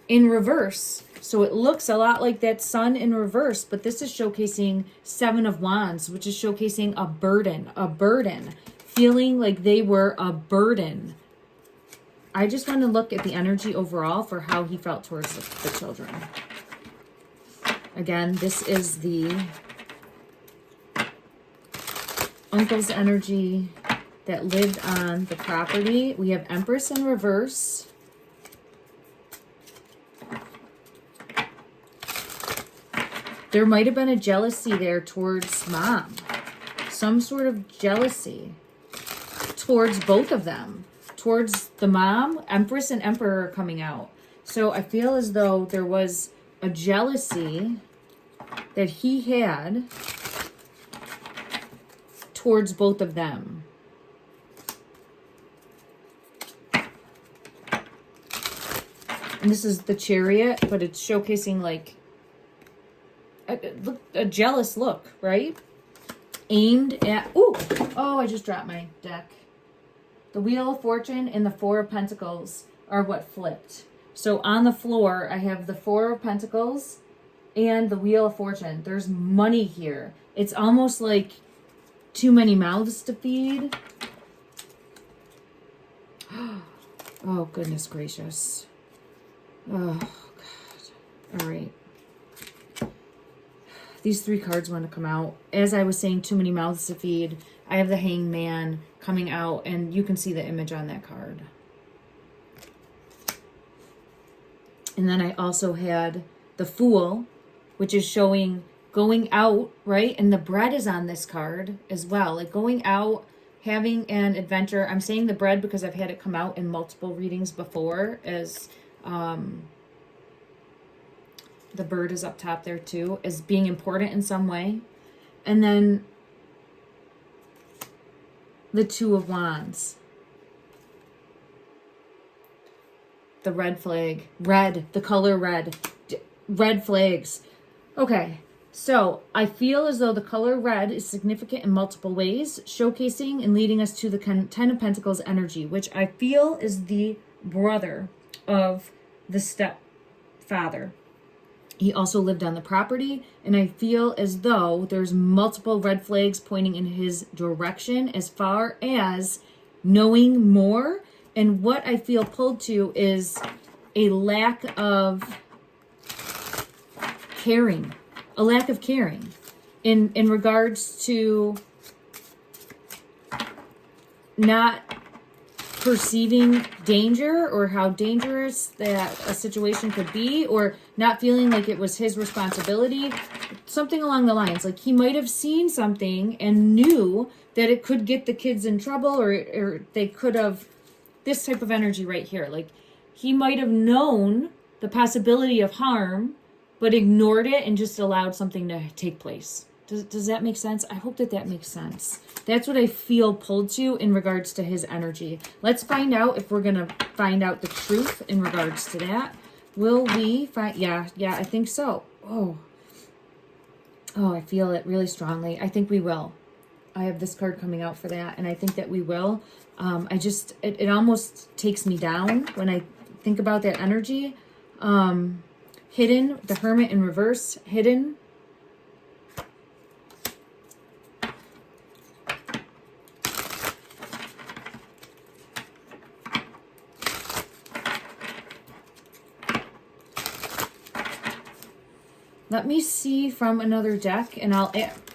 in reverse. So it looks a lot like that Sun in reverse, but this is showcasing Seven of Wands, which is showcasing a burden, feeling like they were a burden. I just want to look at the energy overall for how he felt towards the children. Again, this is the uncle's energy that lived on the property. We have Empress in reverse. There might have been a jealousy there towards mom. Some sort of jealousy towards both of them. Towards the mom, Empress and Emperor are coming out. So I feel as though there was a jealousy that he had towards both of them. And this is the Chariot, but it's showcasing like a jealous look, right? Aimed at, oh, I just dropped my deck. The Wheel of Fortune and the Four of Pentacles are what flipped. So on the floor, I have the Four of Pentacles and the Wheel of Fortune. There's money here. It's almost like too many mouths to feed. Oh, goodness gracious. Oh, God. All right. These three cards want to come out. As I was saying, too many mouths to feed. I have the Hangman coming out, and you can see the image on that card. And then I also had the Fool, which is showing going out, right? And the bread is on this card as well. Like going out, having an adventure. I'm saying the bread because I've had it come out in multiple readings before as the bird is up top there too, as being important in some way. And then the Two of Wands. The red flag. Red. The color red. Red flags. Okay. So I feel as though the color red is significant in multiple ways, showcasing and leading us to the Ten of Pentacles energy, which I feel is the brother of the stepfather. He also lived on the property, and I feel as though there's multiple red flags pointing in his direction as far as knowing more. And what I feel pulled to is a lack of caring. A lack of caring in regards to not perceiving danger or how dangerous that a situation could be, or not feeling like it was his responsibility. Something along the lines. Like he might have seen something and knew that it could get the kids in trouble, or they could have, this type of energy right here. Like he might have known the possibility of harm, but ignored it and just allowed something to take place. Does that make sense? I hope that makes sense. That's what I feel pulled to in regards to his energy. Let's find out if we're going to find out the truth in regards to that. Will we find? Yeah, I think so. Oh, I feel it really strongly. I think we will. I have this card coming out for that, and I think that we will. It almost takes me down when I think about that energy. Hidden, the Hermit in reverse, hidden. Let me see from another deck, and I'll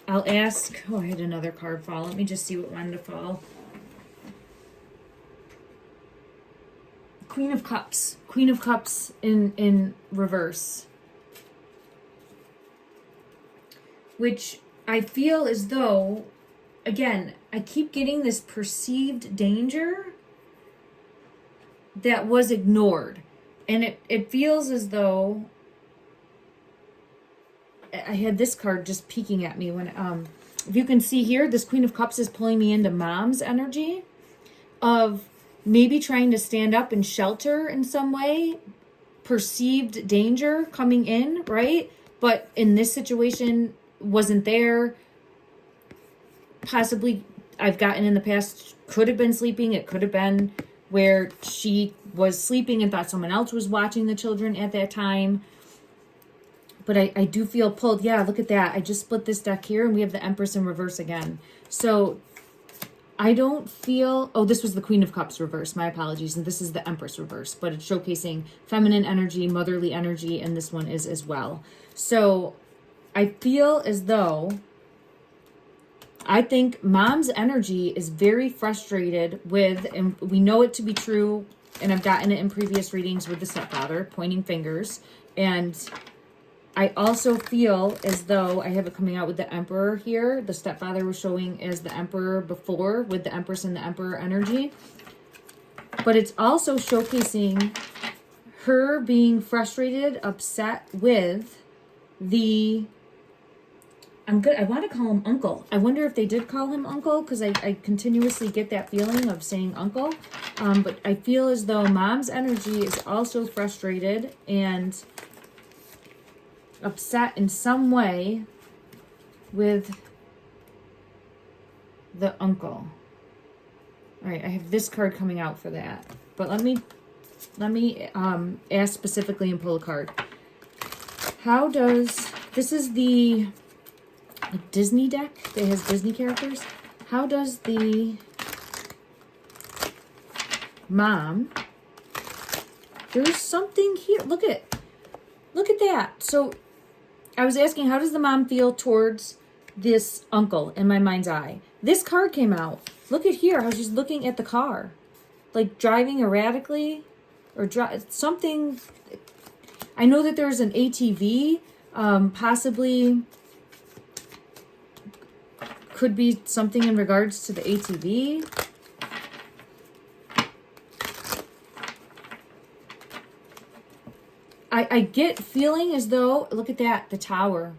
ask. Oh, I had another card fall. Let me just see what wanted to fall. Queen of Cups. Queen of Cups in reverse. Which I feel as though, again, I keep getting this perceived danger that was ignored. And it feels as though I had this card just peeking at me when, if you can see here, this Queen of Cups is pulling me into mom's energy of maybe trying to stand up and shelter in some way, perceived danger coming in, right? But in this situation, wasn't there. Possibly, I've gotten in the past, could have been sleeping. It could have been where she was sleeping and thought someone else was watching the children at that time. But I do feel pulled. Yeah, look at that. I just split this deck here, and we have the Empress in reverse again. So I don't feel... Oh, this was the Queen of Cups reverse. My apologies. And this is the Empress reverse. But it's showcasing feminine energy, motherly energy, and this one is as well. So I feel as though... I think mom's energy is very frustrated with... And we know it to be true, and I've gotten it in previous readings with the stepfather, pointing fingers. And I also feel as though I have it coming out with the Emperor here. The stepfather was showing as the Emperor before with the Empress and the Emperor energy. But it's also showcasing her being frustrated, upset with the, I want to call him uncle. I wonder if they did call him uncle, because I continuously get that feeling of saying uncle. But I feel as though mom's energy is also frustrated and upset in some way with the uncle. All right, I have this card coming out for that. But let me ask specifically and pull a card. How does, this is the Disney deck that has Disney characters. How does the mom, there's something here. Look at that. So I was asking, how does the mom feel towards this uncle in my mind's eye? This card came out. Look at here, how she's looking at the car. Like driving erratically or something. I know that there's an ATV, possibly could be something in regards to the ATV. I get feeling as though, look at that, the tower.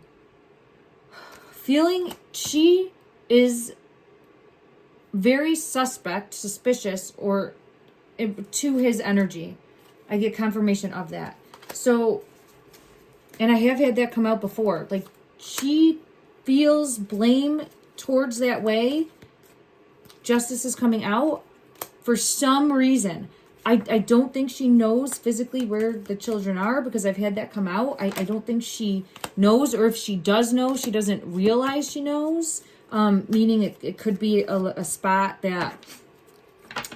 Feeling she is very suspicious, or to his energy. I get confirmation of that. So, and I have had that come out before. Like, she feels blame towards that way. Justice is coming out for some reason. I don't think she knows physically where the children are, because I've had that come out. I don't think she knows, or if she does know, she doesn't realize she knows. Meaning it could be a spot that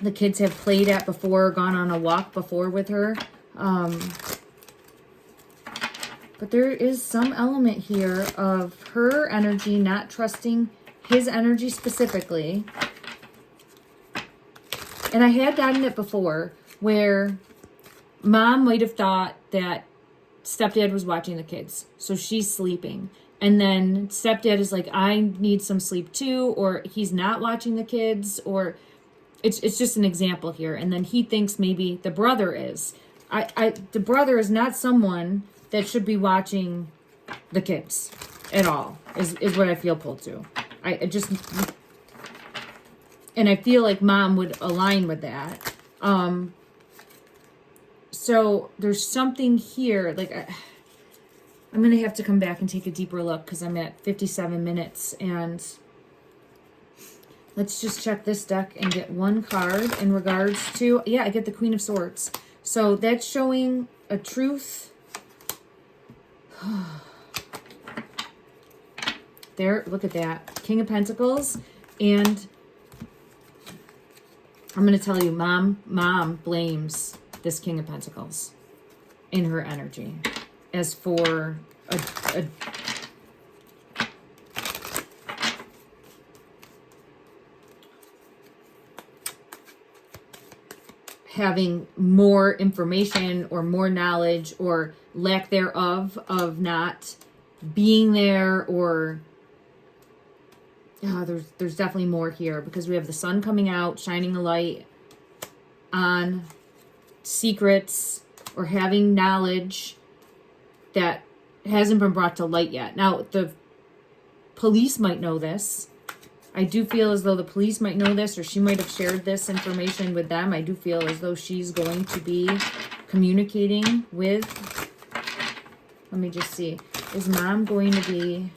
the kids have played at before, gone on a walk before with her. But there is some element here of her energy not trusting his energy specifically. And I had gotten it before, where mom might have thought that stepdad was watching the kids, so she's sleeping. And then stepdad is like, I need some sleep too, or he's not watching the kids, or it's just an example here. And then he thinks maybe the brother is. The brother is not someone that should be watching the kids at all, is what I feel pulled to. And I feel like mom would align with that. So there's something here, like I'm going to have to come back and take a deeper look, because I'm at 57 minutes. And let's just check this deck and get one card in regards to, yeah, I get the Queen of Swords. So that's showing a truth. There, look at that. King of Pentacles. And I'm going to tell you, mom blames this King of Pentacles in her energy as for having more information or more knowledge, or lack thereof, of not being there, or there's definitely more here, because we have the sun coming out, shining a light on secrets or having knowledge that hasn't been brought to light yet. Now, the police might know this. I do feel as though the police might know this, or she might have shared this information with them. I do feel as though she's going to be communicating with, let me just see, is mom going to be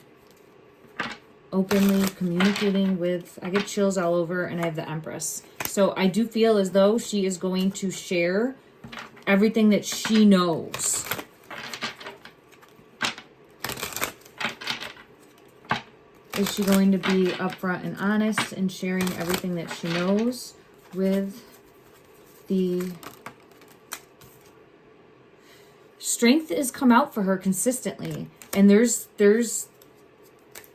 openly communicating with, I get chills all over, and I have the Empress. So I do feel as though she is going to share everything that she knows. Is she going to be upfront and honest and sharing everything that she knows with the strength is come out for her consistently? And this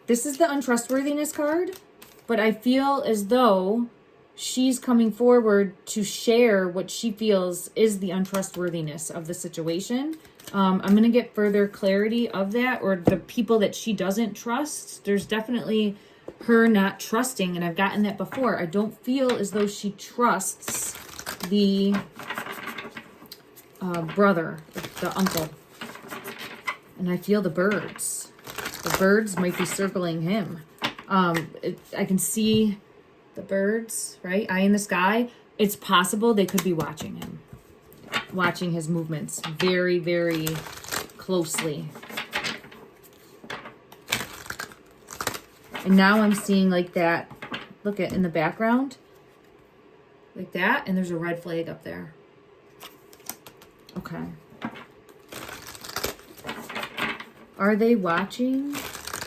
is the untrustworthiness card, but I feel as though she's coming forward to share what she feels is the untrustworthiness of the situation. I'm going to get further clarity of that, or the people that she doesn't trust. There's definitely her not trusting, and I've gotten that before. I don't feel as though she trusts the brother, the uncle. And I feel the birds. The birds might be circling him. I can see the birds, right? Eye in the sky. It's possible they could be watching him. Watching his movements very, very closely. And now I'm seeing like that. Look at in the background. Like that. And there's a red flag up there. Okay. Are they watching?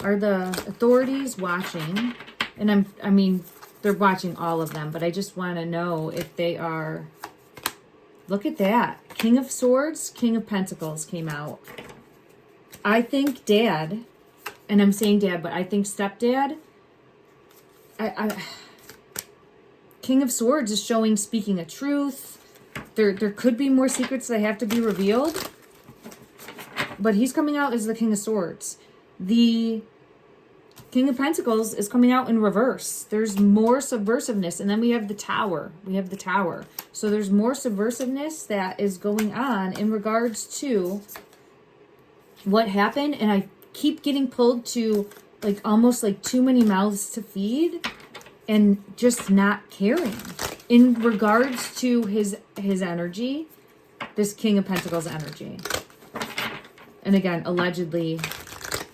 Are the authorities watching? And I mean, they're watching all of them, but I just want to know if they are. Look at that. King of Swords, King of Pentacles came out. I think Dad, and I'm saying Dad, but I think stepdad. King of Swords is showing speaking a truth. There could be more secrets that have to be revealed. But he's coming out as the King of Swords. The King of Pentacles is coming out in reverse. There's more subversiveness. And then we have the Tower. We have the Tower. So there's more subversiveness that is going on in regards to what happened. And I keep getting pulled to like almost like too many mouths to feed and just not caring. In regards to his energy, this King of Pentacles energy. And again, allegedly,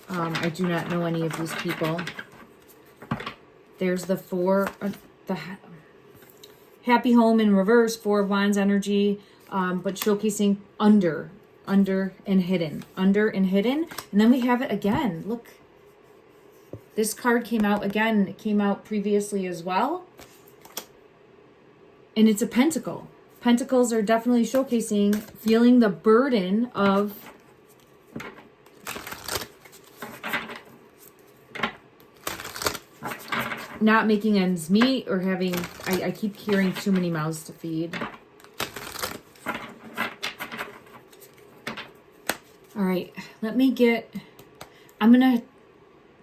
I do not know any of these people. There's the the happy home in reverse, Four of Wands energy, but showcasing under and hidden. Under and hidden. And then we have it again. Look. This card came out again. It came out previously as well. And it's a pentacle. Pentacles are definitely showcasing feeling the burden of not making ends meet or having, I keep hearing too many mouths to feed. All right, let me I'm going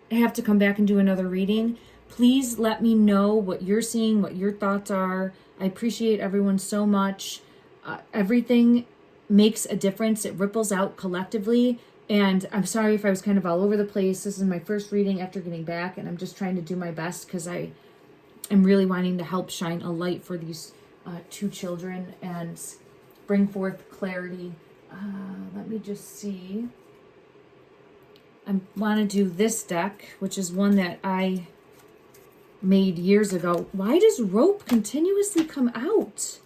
to have to come back and do another reading. Please let me know what you're seeing, what your thoughts are. I appreciate everyone so much. Everything makes a difference. It ripples out collectively. And I'm sorry if I was kind of all over the place. This is my first reading after getting back, and I'm just trying to do my best because I am really wanting to help shine a light for these two children and bring forth clarity. Let me just see. I want to do this deck, which is one that I made years ago. Why does rope continuously come out?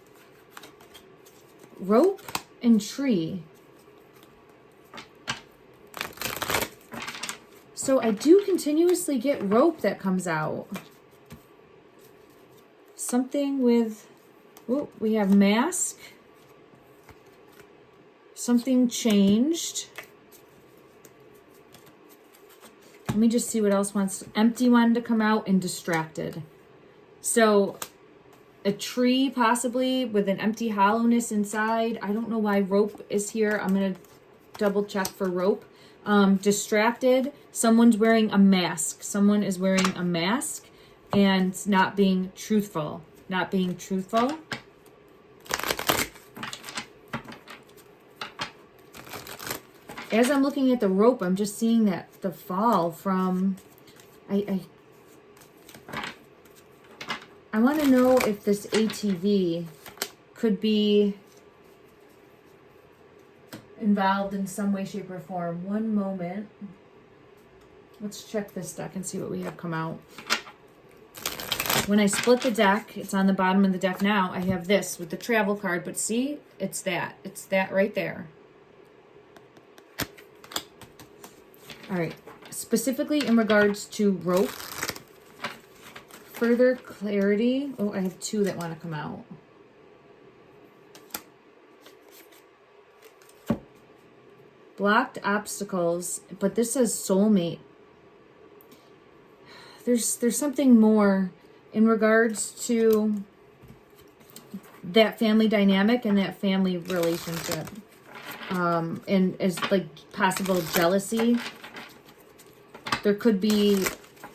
Rope and tree. So I do continuously get rope that comes out. Something with, oh, we have mask. Something changed. Let me just see what else wants. Empty wanted to come out and distracted. So a tree possibly with an empty hollowness inside. I don't know why rope is here. I'm going to double check for rope. Distracted. Someone's wearing a mask. Someone is wearing a mask and not being truthful. Not being truthful. As I'm looking at the rope, I'm just seeing that the fall from, I want to know if this ATV could be involved in some way, shape, or form. One moment. Let's check this deck and see what we have come out. When I split the deck, it's on the bottom of the deck now. I have this with the travel card, but see, it's that. It's that right there. All right, specifically in regards to rope, further clarity. Oh, I have two that want to come out. Blocked obstacles, but this says soulmate. There's something more in regards to that family dynamic and that family relationship. And as like possible jealousy. There could be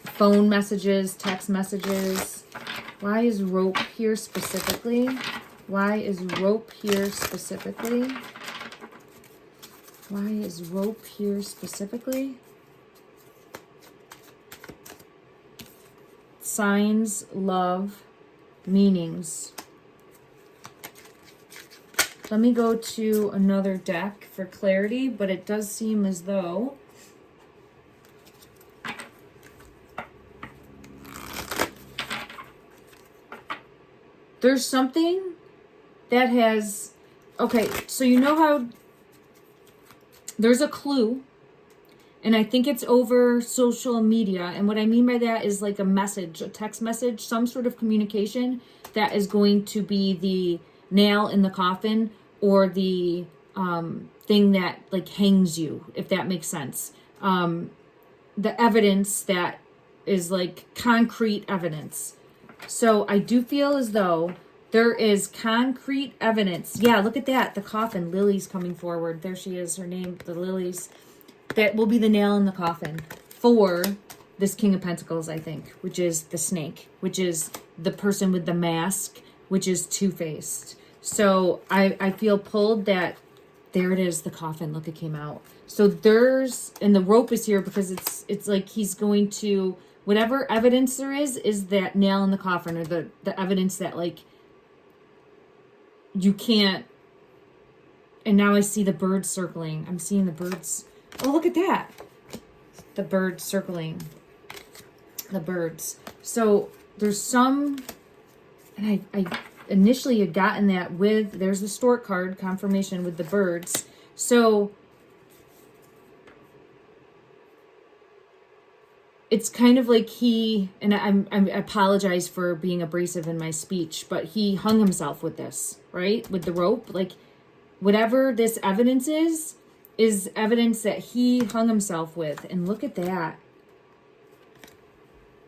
phone messages, text messages. Why is rope here specifically? Why is rope here specifically? Why is rope here specifically? Signs, love, meanings. Let me go to another deck for clarity, but it does seem as though there's something that has, okay, so you know how there's a clue, and I think it's over social media. And what I mean by that is like a message, a text message, some sort of communication that is going to be the nail in the coffin, or the thing that like hangs you, if that makes sense. The evidence that is like concrete evidence. So I do feel as though there is concrete evidence. Yeah, look at that. The coffin. Lily's coming forward. There she is. Her name, the Lilies. That will be the nail in the coffin for this King of Pentacles, I think, which is the snake, which is the person with the mask, which is two-faced. So I feel pulled that there it is, the coffin. Look, it came out. So there's, and the rope is here because it's like he's going to, whatever evidence there is that nail in the coffin, or the evidence that like you can't. And now I see the birds circling. I'm seeing the birds. Oh, look at that. The birds circling. The birds. So there's some, and I initially had gotten that with, there's the stork card, confirmation with the birds. So it's kind of like he, and I apologize for being abrasive in my speech, but he hung himself with this, right? With the rope. Like whatever this evidence is evidence that he hung himself with. And look at that.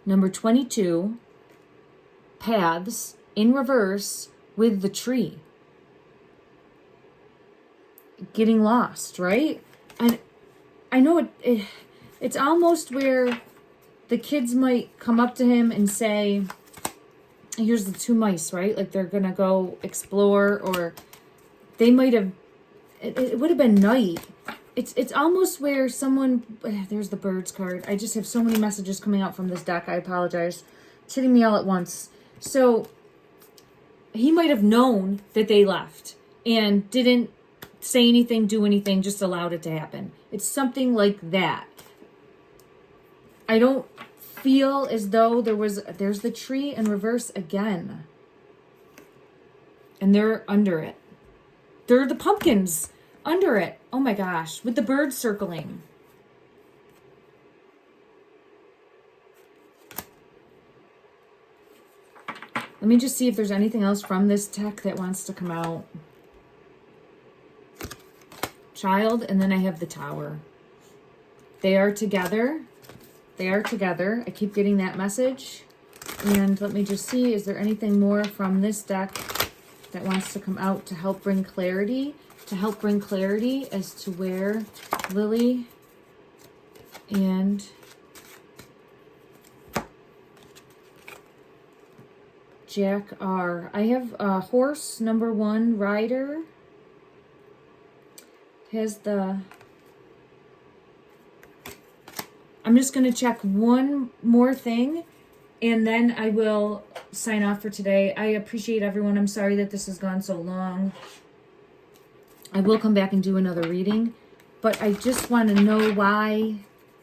Number 22, paths in reverse with the tree. Getting lost, right? And I know it's almost where the kids might come up to him and say, here's the two mice, right? Like they're going to go explore, or they might have, it would have been night. It's almost where someone, there's the birds card. I just have so many messages coming out from this deck. I apologize. It's hitting me all at once. So he might have known that they left and didn't say anything, do anything, just allowed it to happen. It's something like that. I don't feel as though there's the tree in reverse again. And they're under it. They're the pumpkins under it. Oh my gosh, with the birds circling. Let me just see if there's anything else from this deck that wants to come out. Child, and then I have the Tower. They are together. They are together. I keep getting that message. And let me just see, is there anything more from this deck that wants to come out to help bring clarity? To help bring clarity as to where Lily and Jack are. I have horse number 1, rider. Has the, I'm just going to check one more thing and then I will sign off for today. I appreciate everyone. I'm sorry that this has gone so long. I will come back and do another reading, but I just want to know why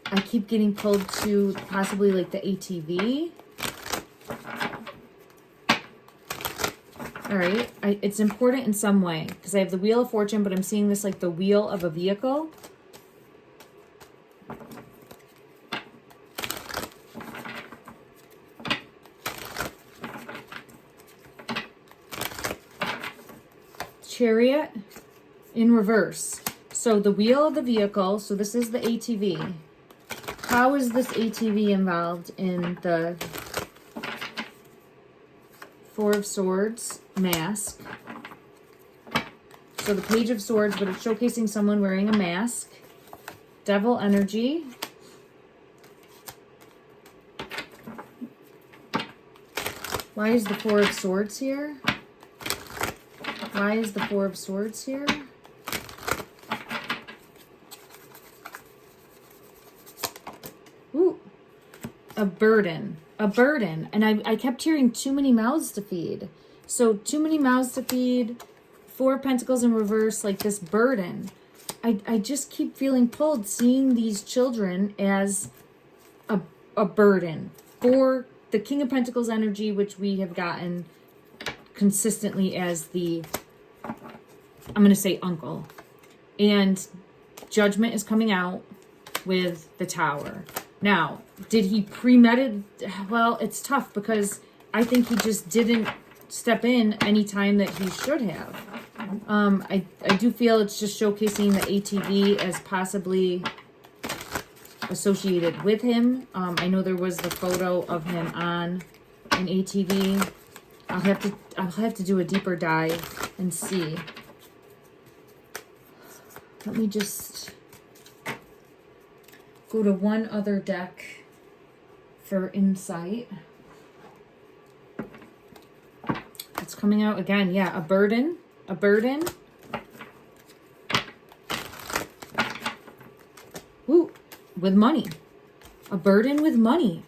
I keep getting pulled to possibly like the ATV. All right, it's important in some way because I have the Wheel of Fortune, but I'm seeing this like the wheel of a vehicle. Chariot in reverse. So the wheel of the vehicle, so this is the ATV. How is this ATV involved in the Four of Swords mask? So the Page of Swords, but it's showcasing someone wearing a mask. Devil energy. Why is the Four of Swords here? Why is the Four of Swords here? a burden, a burden. And I kept hearing too many mouths to feed. So too many mouths to feed, 4 of Pentacles in reverse, like this burden. I just keep feeling pulled, seeing these children as a burden for the King of Pentacles energy, which we have gotten consistently as the, I'm going to say uncle. And Judgment is coming out with the Tower. Now, did he premeditate? Well, it's tough because I think he just didn't step in any time that he should have. I do feel it's just showcasing the ATV as possibly associated with him. I know there was the photo of him on an ATV. I'll have to do a deeper dive and see. Let me just go to one other deck for insight. It's coming out again. Yeah, a burden. A burden. Ooh, with money. A burden with money.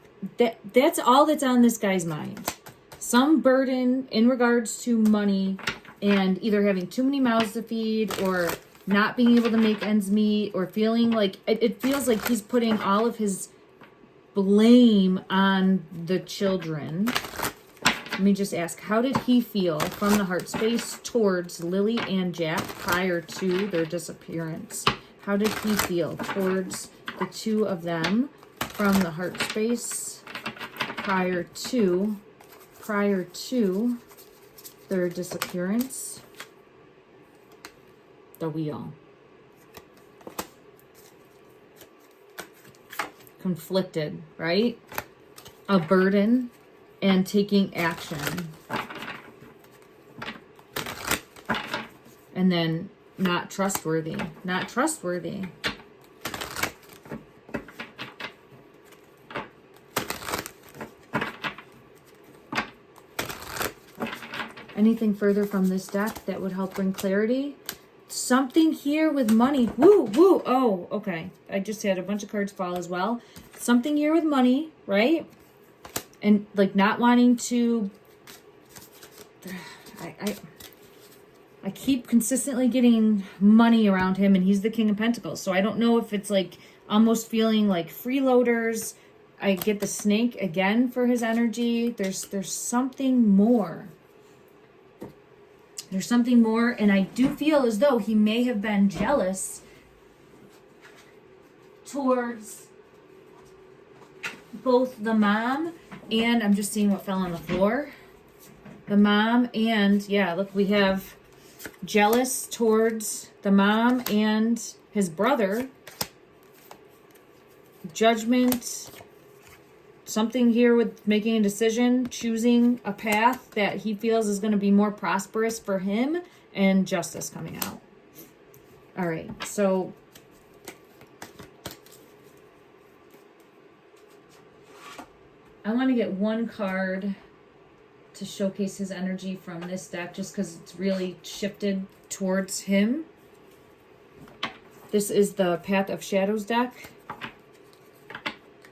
That's all that's on this guy's mind. Some burden in regards to money and either having too many mouths to feed or not being able to make ends meet or feeling like it feels like he's putting all of his blame on the children. Let me just ask, how did he feel from the heart space towards Lily and Jack prior to their disappearance? How did he feel towards the two of them from the heart space prior to their disappearance? The Wheel. Conflicted, right? A burden and taking action. And then not trustworthy. Not trustworthy. Anything further from this deck that would help bring clarity? Something here with money. Woo, woo. Oh, okay. I just had a bunch of cards fall as well. Something here with money, right? And like not wanting to, I keep consistently getting money around him and he's the King of Pentacles. So I don't know if it's like almost feeling like freeloaders. I get the Snake again for his energy. There's something more. There's something more, and I do feel as though he may have been jealous towards both the mom and, I'm just seeing what fell on the floor. The mom and, yeah, look, we have jealous towards the mom and his brother. Judgment. Something here with making a decision, choosing a path that he feels is going to be more prosperous for him, and Justice coming out. All right, so I want to get one card to showcase his energy from this deck just because it's really shifted towards him. This is the Path of Shadows deck.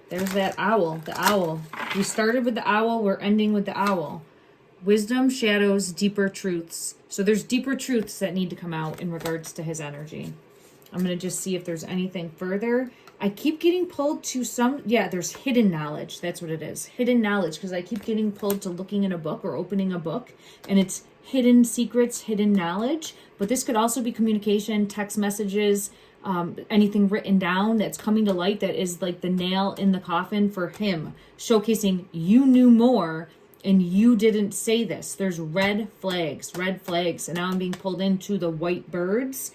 There's that owl, the owl. We started with the owl, we're ending with the owl. Wisdom, shadows, deeper truths. So there's deeper truths that need to come out in regards to his energy. I'm going to just see if there's anything further. I keep getting pulled to some, yeah, there's hidden knowledge. That's what it is. Hidden knowledge, because I keep getting pulled to looking in a book or opening a book, and it's hidden secrets, hidden knowledge. But this could also be communication, text messages, anything written down that's coming to light that is like the nail in the coffin for him, showcasing you knew more and you didn't say this. There's red flags, and now I'm being pulled into the white birds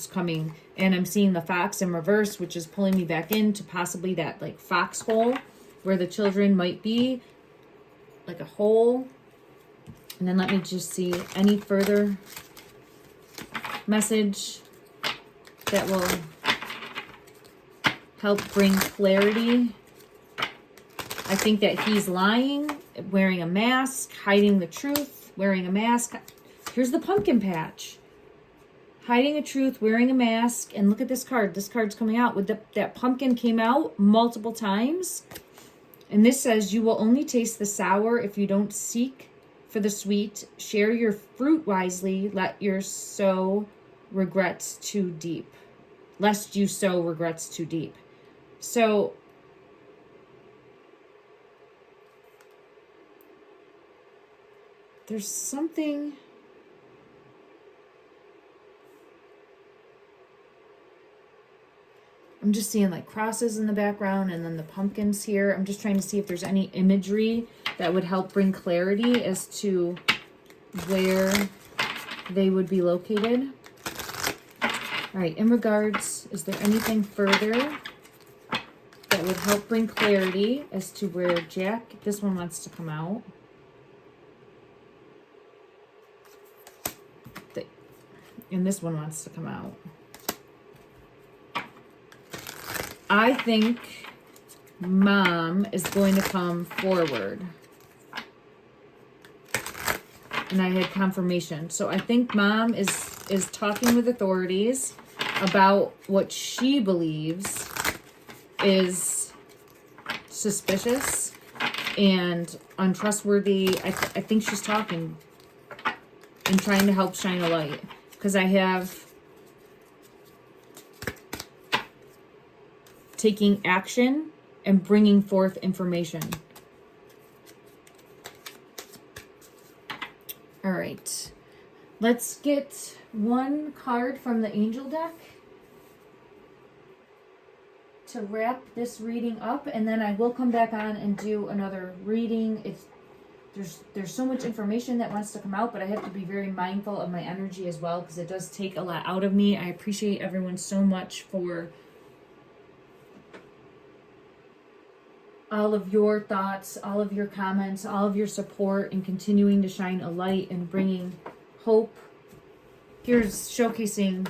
coming, and I'm seeing the fox in reverse, which is pulling me back into possibly that like foxhole where the children might be, like a hole. And then let me just see any further message that will help bring clarity. I think that he's lying, wearing a mask, hiding the truth, wearing a mask. Here's the pumpkin patch. hiding a truth, wearing a mask, and look at this card. This card's coming out with that pumpkin came out multiple times. And this says, you will only taste the sour if you don't seek for the sweet. Share your fruit wisely, lest you sow regrets too deep. So there's something. I'm just seeing like crosses in the background and then the pumpkins here. I'm just trying to see if there's any imagery that would help bring clarity as to where they would be located. All right, in regards, is there anything further that would help bring clarity as to where Jack, this one wants to come out. And this one wants to come out. I think Mom is going to come forward. And I had confirmation. So I think Mom is talking with authorities about what she believes is suspicious and untrustworthy. I think she's talking and trying to help shine a light. Because I have taking action and bringing forth information. All right. Let's get one card from the angel deck to wrap this reading up, and then I will come back on and do another reading. There's so much information that wants to come out, but I have to be very mindful of my energy as well, because it does take a lot out of me. I appreciate everyone so much for all of your thoughts, all of your comments, all of your support, and continuing to shine a light and bringing hope. Here's showcasing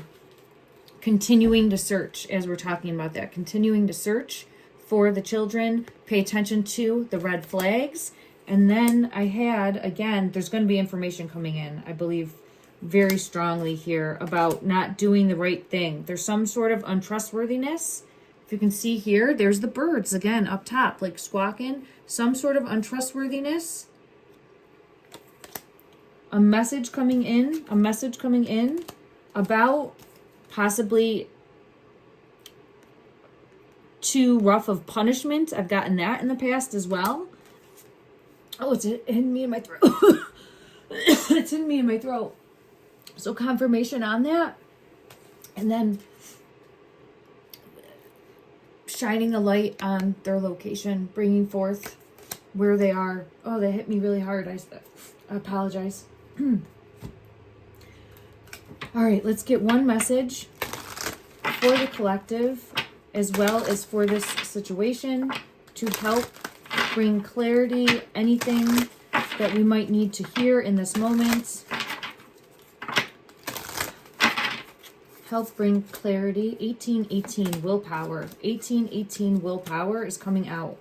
continuing to search, as we're talking about that. Continuing to search for the children. Pay attention to the red flags. And then I had, again, there's going to be information coming in, I believe, very strongly here about not doing the right thing. There's some sort of untrustworthiness. If you can see here, there's the birds, again, up top, like squawking. Some sort of untrustworthiness. A message coming in about possibly too rough of punishment. I've gotten that in the past as well. Oh, it's hitting me in my throat. It's hitting me in my throat. So confirmation on that. And then shining a light on their location, bringing forth where they are. Oh, that hit me really hard. I apologize. All right, let's get one message for the collective as well as for this situation to help bring clarity, anything that we might need to hear in this moment. Help bring clarity. 1818 willpower. 1818 willpower is coming out.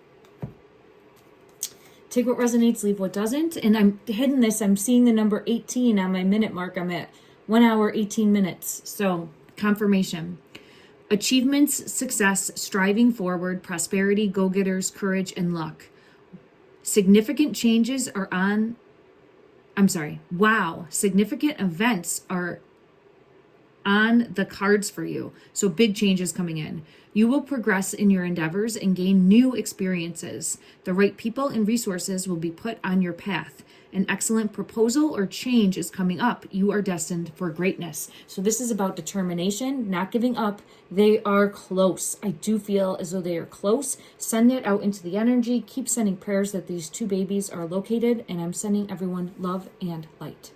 Take what resonates, leave what doesn't. And I'm hitting this. I'm seeing the number 18 on my minute mark. I'm at 1 hour, 18 minutes. So confirmation. Achievements, success, striving forward, prosperity, go-getters, courage, and luck. Significant changes are on. Wow. Significant events are on the cards for you. So big changes coming in. You will progress in your endeavors and gain new experiences. The right people and resources will be put on your path. An excellent proposal or change is coming up. You are destined for greatness. So this is about determination, not giving up. They are close. I do feel as though they are close. Send that out into the energy. Keep sending prayers that these two babies are located. And I'm sending everyone love and light.